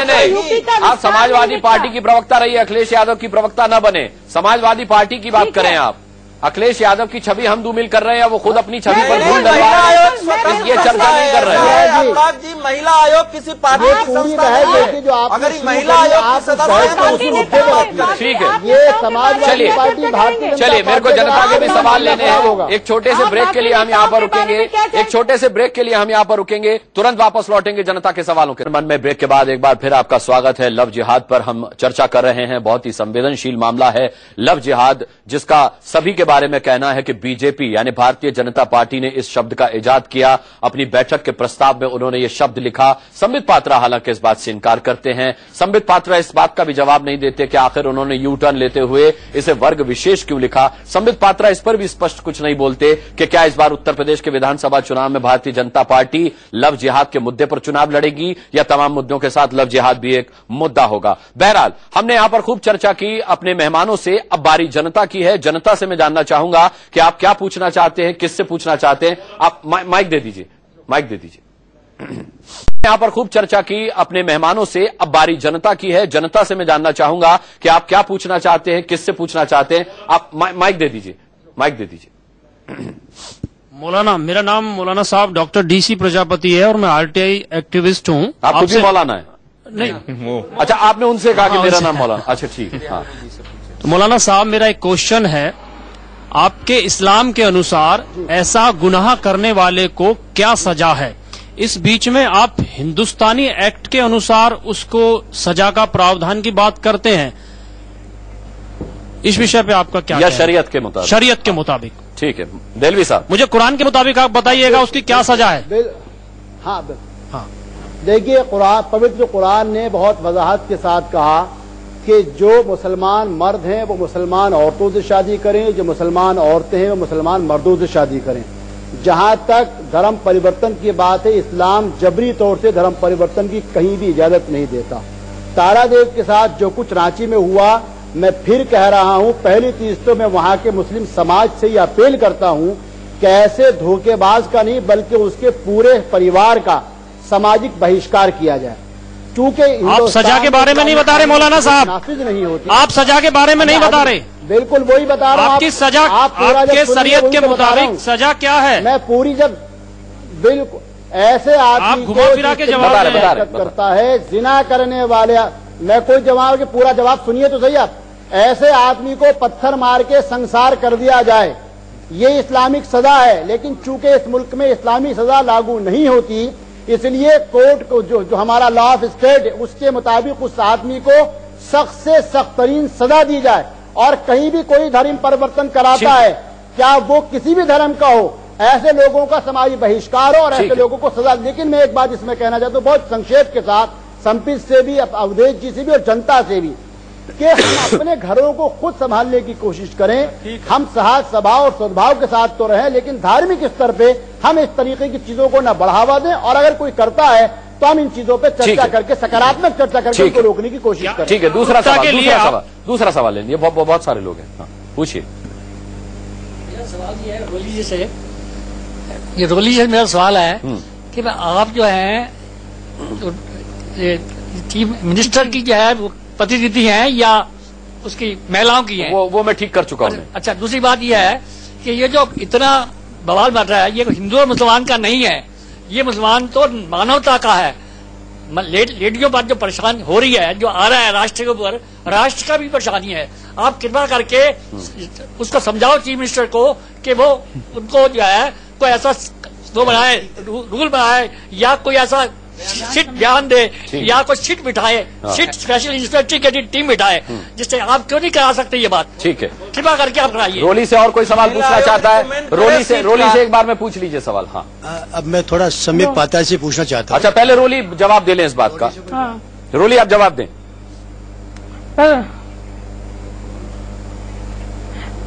नहीं, आप समाजवादी पार्टी की प्रवक्ता रहिए, अखिलेश यादव की प्रवक्ता न बने। समाजवादी पार्टी की बात करें आप। अखिलेश यादव की छवि हम धूमिल कर रहे हैं, वो खुद अपनी छवि पर धूल डलवा रहे हैं, ये चर्चा नहीं कर रहे हैं। जी महिला आयोग किसी पार्टी की संस्था है, अगर महिला आयोग की सदस्य ठीक है, चलिए मेरे को जनता के भी सवाल लेने हैं। एक छोटे से ब्रेक के लिए हम यहाँ पर रुकेंगे, तुरंत वापस लौटेंगे जनता के सवालों के मन में। ब्रेक के बाद एक बार फिर आपका स्वागत है। लव जिहाद पर हम चर्चा कर रहे हैं, बहुत ही संवेदनशील मामला है लव जिहाद, जिसका सभी के बारे में कहना है कि बीजेपी यानी भारतीय जनता पार्टी ने इस शब्द का इजाद किया। अपनी बैठक के प्रस्ताव में उन्होंने ये शब्द लिखा। संबित पात्रा हालांकि इस बात से इनकार करते हैं। संबित पात्रा इस बात का भी जवाब नहीं देते कि आखिर उन्होंने यू टर्न लेते हुए इसे वर्ग विशेष क्यों लिखा। संबित पात्रा इस पर भी स्पष्ट कुछ नहीं बोलते कि क्या इस बार उत्तर प्रदेश के विधानसभा चुनाव में भारतीय जनता पार्टी लव जिहाद के मुद्दे पर चुनाव लड़ेगी या तमाम मुद्दों के साथ लव जिहाद भी एक मुद्दा होगा। बहरहाल हमने यहां पर खूब चर्चा की अपने मेहमानों से, अब बारी जनता की है। जनता से मैं जानना चाहूंगा कि आप क्या पूछना चाहते हैं, किससे पूछना चाहते हैं। आप माइक दे दीजिए। यहां पर खूब चर्चा की अपने मेहमानों से, अब बारी जनता की है। जनता से मैं जानना चाहूंगा कि आप क्या पूछना चाहते हैं, किससे पूछना चाहते हैं। आप माइक दे दीजिए। मौलाना, मेरा नाम मौलाना साहब डॉक्टर DC प्रजापति है और मैं RTI एक्टिविस्ट हूँ। आप खुद भी मौलाना है? नहीं। अच्छा, आपने उनसे कहा कि मेरा नाम मौलाना। अच्छा ठीक है। हाँ। तो मौलाना साहब, मेरा एक क्वेश्चन है, आपके इस्लाम के अनुसार ऐसा गुनाह करने वाले को क्या सजा है? इस बीच में आप हिंदुस्तानी एक्ट के अनुसार उसको सजा का प्रावधान की बात करते हैं, इस विषय पे आपका क्या? या शरीयत के मुताबिक? शरीयत के मुताबिक। ठीक है देलवी साहब, मुझे कुरान के मुताबिक आप बताइएगा उसकी क्या सजा है। हाँ देखिए, पवित्र कुरान ने बहुत वजाहत के साथ कहा कि जो मुसलमान मर्द हैं वो मुसलमान औरतों से शादी करें, जो मुसलमान औरतें हैं वो मुसलमान मर्दों से शादी करें। जहां तक धर्म परिवर्तन की बात है, इस्लाम जबरी तौर से धर्म परिवर्तन की कहीं भी इजाजत नहीं देता। तारादेव के साथ जो कुछ रांची में हुआ, मैं फिर कह रहा हूं, पहली चीज तो मैं वहां के मुस्लिम समाज से ही अपील करता हूं कि ऐसे धोखेबाज का नहीं बल्कि उसके पूरे परिवार का सामाजिक बहिष्कार किया जाए। क्योंकि आप सजा के बारे में नहीं बता रहे मौलाना साहब, नाफिज नहीं होती। आप सजा के बारे में नहीं बता रहे। बिल्कुल वही बता रहा हूं। आपकी सजा आपके शरीयत के मुताबिक सजा क्या है? मैं पूरी जब बिल्कुल ऐसे आदमी को जवाब करता है जिना करने वाले, मैं कोई जवाब के पूरा जवाब सुनिए तो सही आप। ऐसे आदमी को पत्थर मार के संसार कर दिया जाए, ये इस्लामिक सजा है। लेकिन चूंकि इस मुल्क में इस्लामी सजा लागू नहीं होती, इसलिए कोर्ट को जो हमारा लॉ ऑफ स्टेट है उसके मुताबिक उस आदमी को सख्त से सख्त तरीन सजा दी जाए। और कहीं भी कोई धर्म परिवर्तन कराता है, क्या वो किसी भी धर्म का हो, ऐसे लोगों का समाजी बहिष्कार हो और ऐसे लोगों को सजा। लेकिन मैं एक बात इसमें कहना चाहता हूँ बहुत संक्षेप के साथ, संपित से भी, अवधेश जी से भी और जनता से भी, कि हम अपने घरों को खुद संभालने की कोशिश करें। हम सहज स्वभाव और सद्भाव के साथ तो रहें, लेकिन धार्मिक स्तर पे हम इस तरीके की चीजों को न बढ़ावा दें। और अगर कोई करता है तो हम इन चीजों पे चर्चा करके, सकारात्मक चर्चा करके उनको रोकने की कोशिश करें। ठीक है, दूसरा सवाल लेंगे। बहुत सारे लोग हैं, पूछिए। सवाल ये है रोली जी से, ये रोली जी मेरा सवाल है कि आप जो है चीफ मिनिस्टर की जो है प्रतिनिधि हैं या उसकी महिलाओं की हैं? वो मैं ठीक कर चुका हूँ। अच्छा, दूसरी बात यह है कि ये जो इतना बवाल बढ़ रहा है, ये हिंदू और मुसलमान का नहीं है, ये मुसलमान तो मानवता का है। लेडियों पर जो परेशान हो रही है, जो आ रहा है राष्ट्र के ऊपर, राष्ट्र का भी परेशानी है। आप कृपा करके उसको समझाओ चीफ मिनिस्टर को कि वो उनको जो है कोई ऐसा वो बनाए, रूल बनाए, या कोई ऐसा सिट बयान दे, या कोई सिट बिठाए, सिट स्पेशल इन्वेस्टिगेटिव टीम बिठाए, जिससे आप क्यों नहीं करा सकते ये बात? ठीक है, कृपा करके आप कराइए। रोली से और कोई सवाल पूछना चाहता है? रोली से एक बार में पूछ लीजिए सवाल। हाँ, अब मैं थोड़ा सम्यक पात्रा से पूछना चाहता हूँ। अच्छा, पहले रोली जवाब दे लें इस बात का। रोली आप जवाब दें।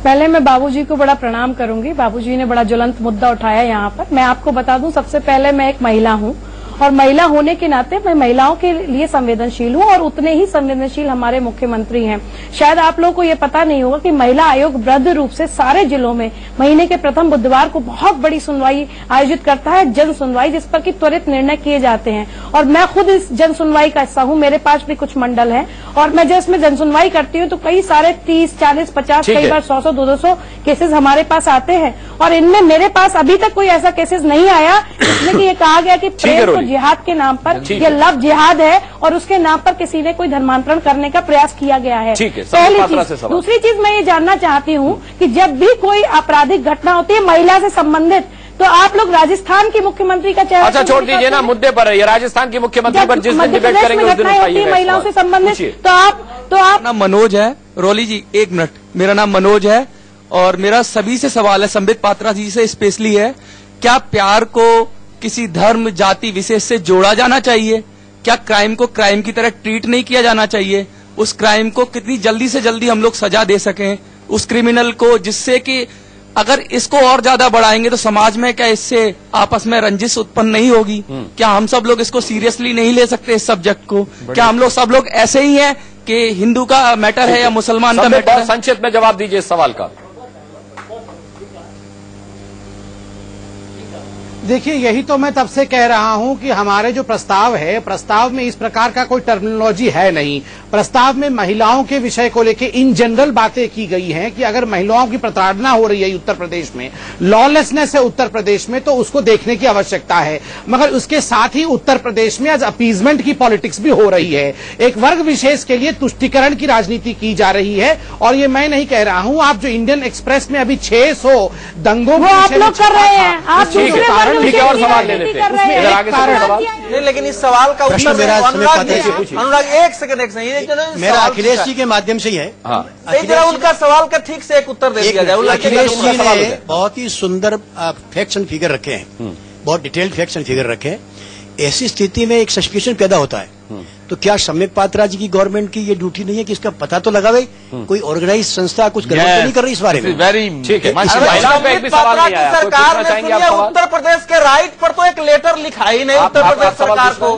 पहले मैं बाबूजी को बड़ा प्रणाम करूंगी। बाबूजी ने बड़ा ज्वलंत मुद्दा उठाया यहाँ पर। मैं आपको बता दूं, सबसे पहले मैं एक महिला हूँ और महिला होने के नाते मैं महिलाओं के लिए संवेदनशील हूँ और उतने ही संवेदनशील हमारे मुख्यमंत्री हैं। शायद आप लोगों को ये पता नहीं होगा कि महिला आयोग वृहद रूप से सारे जिलों में महीने के प्रथम बुधवार को बहुत बड़ी सुनवाई आयोजित करता है, जन सुनवाई, जिस पर कि त्वरित निर्णय किए जाते हैं। और मैं खुद इस जन सुनवाई का हिस्सा हूँ। मेरे पास भी कुछ मंडल है और मैं जब इसमें जन सुनवाई करती हूँ तो कई सारे 30, 40, 50, कई बार 100, 200 केसेस हमारे पास आते हैं। और इनमें मेरे पास अभी तक कोई ऐसा केसेस नहीं आया जिसमें कि ये कहा गया कि प्रेम जिहाद के नाम पर, ये लव जिहाद है और उसके नाम पर किसी ने कोई धर्मांतरण करने का प्रयास किया गया है। पहली चीज। दूसरी चीज मैं ये जानना चाहती हूँ कि जब भी कोई आपराधिक घटना होती है महिला से संबंधित, तो आप लोग राजस्थान की मुख्यमंत्री का चेहरा अच्छा छोड़ दीजिए ना, मुद्दे पर है ये। राजस्थान की मुख्यमंत्री पर जिस दिन डिबेट करेंगे उस दिन उठाइएगा महिलाओं से संबंधित। तो आप नाम मनोज है। रोली जी एक मिनट, मेरा नाम मनोज है और मेरा सभी से सवाल है, संबित पात्रा जी से स्पेशली है, क्या प्यार को किसी धर्म जाति विशेष से जोड़ा जाना चाहिए? क्या क्राइम को क्राइम की तरह ट्रीट नहीं किया जाना चाहिए? उस क्राइम को कितनी जल्दी से जल्दी हम लोग सजा दे सकें उस क्रिमिनल को, जिससे कि अगर इसको और ज्यादा बढ़ाएंगे तो समाज में क्या इससे आपस में रंजिश उत्पन्न नहीं होगी? क्या हम सब लोग इसको सीरियसली नहीं ले सकते इस सब्जेक्ट को? क्या हम लोग सब लोग ऐसे ही हैं कि हिंदू का मैटर है या मुसलमान का मैटर है? संक्षिप्त में जवाब दीजिए इस सवाल का। देखिए, यही तो मैं तब से कह रहा हूं कि हमारे जो प्रस्ताव है, प्रस्ताव में इस प्रकार का कोई टर्मिनोलॉजी है नहीं। प्रस्ताव में महिलाओं के विषय को लेकर इन जनरल बातें की गई हैं कि अगर महिलाओं की प्रताड़ना हो रही है उत्तर प्रदेश में, लॉलेसनेस है उत्तर प्रदेश में, तो उसको देखने की आवश्यकता है। मगर उसके साथ ही उत्तर प्रदेश में आज अपीजमेंट की पॉलिटिक्स भी हो रही है। एक वर्ग विशेष के लिए तुष्टीकरण की राजनीति की जा रही है। और ये मैं नहीं कह रहा हूं, आप जो इंडियन एक्सप्रेस में अभी 600 दंगों आप लोग कर रहे हैं, आप ठीक है, और सवाल ले लेते हैं, इधर आगे से सवाल नहीं, लेकिन इस सवाल का उत्तर अनुराग एक सेकंड मेरा अखिलेश जी के माध्यम से ही है। उनका सवाल का ठीक से एक उत्तर दे दिया जाए। अखिलेश जी ने बहुत ही सुंदर फैक्ट्स एंड फिगर रखे हैं, बहुत डिटेल्ड फैक्ट्स एंड फिगर रखे हैं। ऐसी स्थिति में एक सस्पिशन पैदा होता है, तो क्या सम्यक पात्रा जी की गवर्नमेंट की ये ड्यूटी नहीं है कि इसका पता तो लगावे, कोई ऑर्गेनाइज संस्था कुछ गड़बड़ तो नहीं कर रही इस बारे में? वेरी ठीक है। सरकार ने उत्तर प्रदेश के राइट पर तो एक लेटर लिखा ही नहीं उत्तर प्रदेश सरकार को।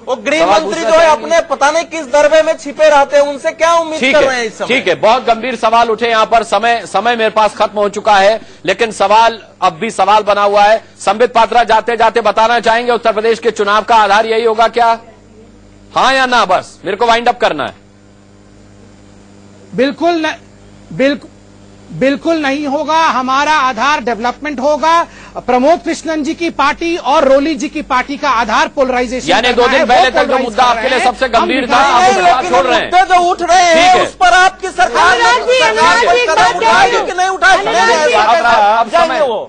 वो गृह मंत्री जो है अपने पता नहीं किस दरबे में छिपे रहते हैं, उनसे क्या उम्मीद कर रहे हैं इस समय? ठीक है, बहुत गंभीर सवाल उठे यहाँ पर। समय मेरे पास खत्म हो चुका है, लेकिन सवाल अब भी सवाल बना हुआ है। संबित पात्रा जाते जाते बताना चाहेंगे उत्तर प्रदेश के चुनाव का आधार यही होगा क्या, हाँ या ना? बस मेरे को वाइंड अप करना है। बिल्कुल नहीं होगा। हमारा आधार डेवलपमेंट होगा। प्रमोद कृष्णन जी की पार्टी और रोली जी की पार्टी का आधार पोलराइजेशन, यानी 2 दिन पहले तक जो मुद्दा आपके लिए सबसे गंभीर था, छोड़ रहे हैं, जो उठ रहे हैं उस पर आपकी सरकार नहीं उठाएगी।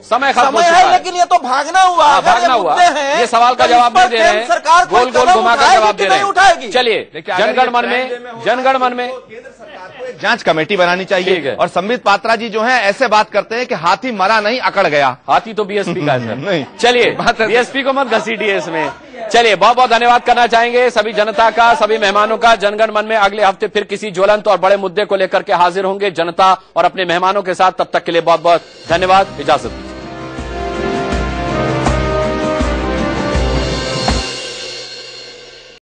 समय खत्म है, लेकिन ये तो भागना हुआ, ये सवाल का जवाब नहीं दे रहे हैं, सरकार गोल गोल घुमाकर जवाब दे रहे हैं। चलिए, जनगण मन में जांच कमेटी बनानी चाहिए। और संबित पात्रा जी जो हैं ऐसे बात करते हैं कि हाथी मरा नहीं अकड़ गया। हाथी तो बीएसपी का है नहीं। चलिए, बीएसपी को मत घसीटिए इसमें। चलिए, बहुत बहुत धन्यवाद करना चाहेंगे सभी जनता का, सभी मेहमानों का। जनगण मन में अगले हफ्ते फिर किसी ज्वलंत और बड़े मुद्दे को लेकर के हाजिर होंगे जनता और अपने मेहमानों के साथ। तब तक के लिए बहुत बहुत धन्यवाद, इजाजत।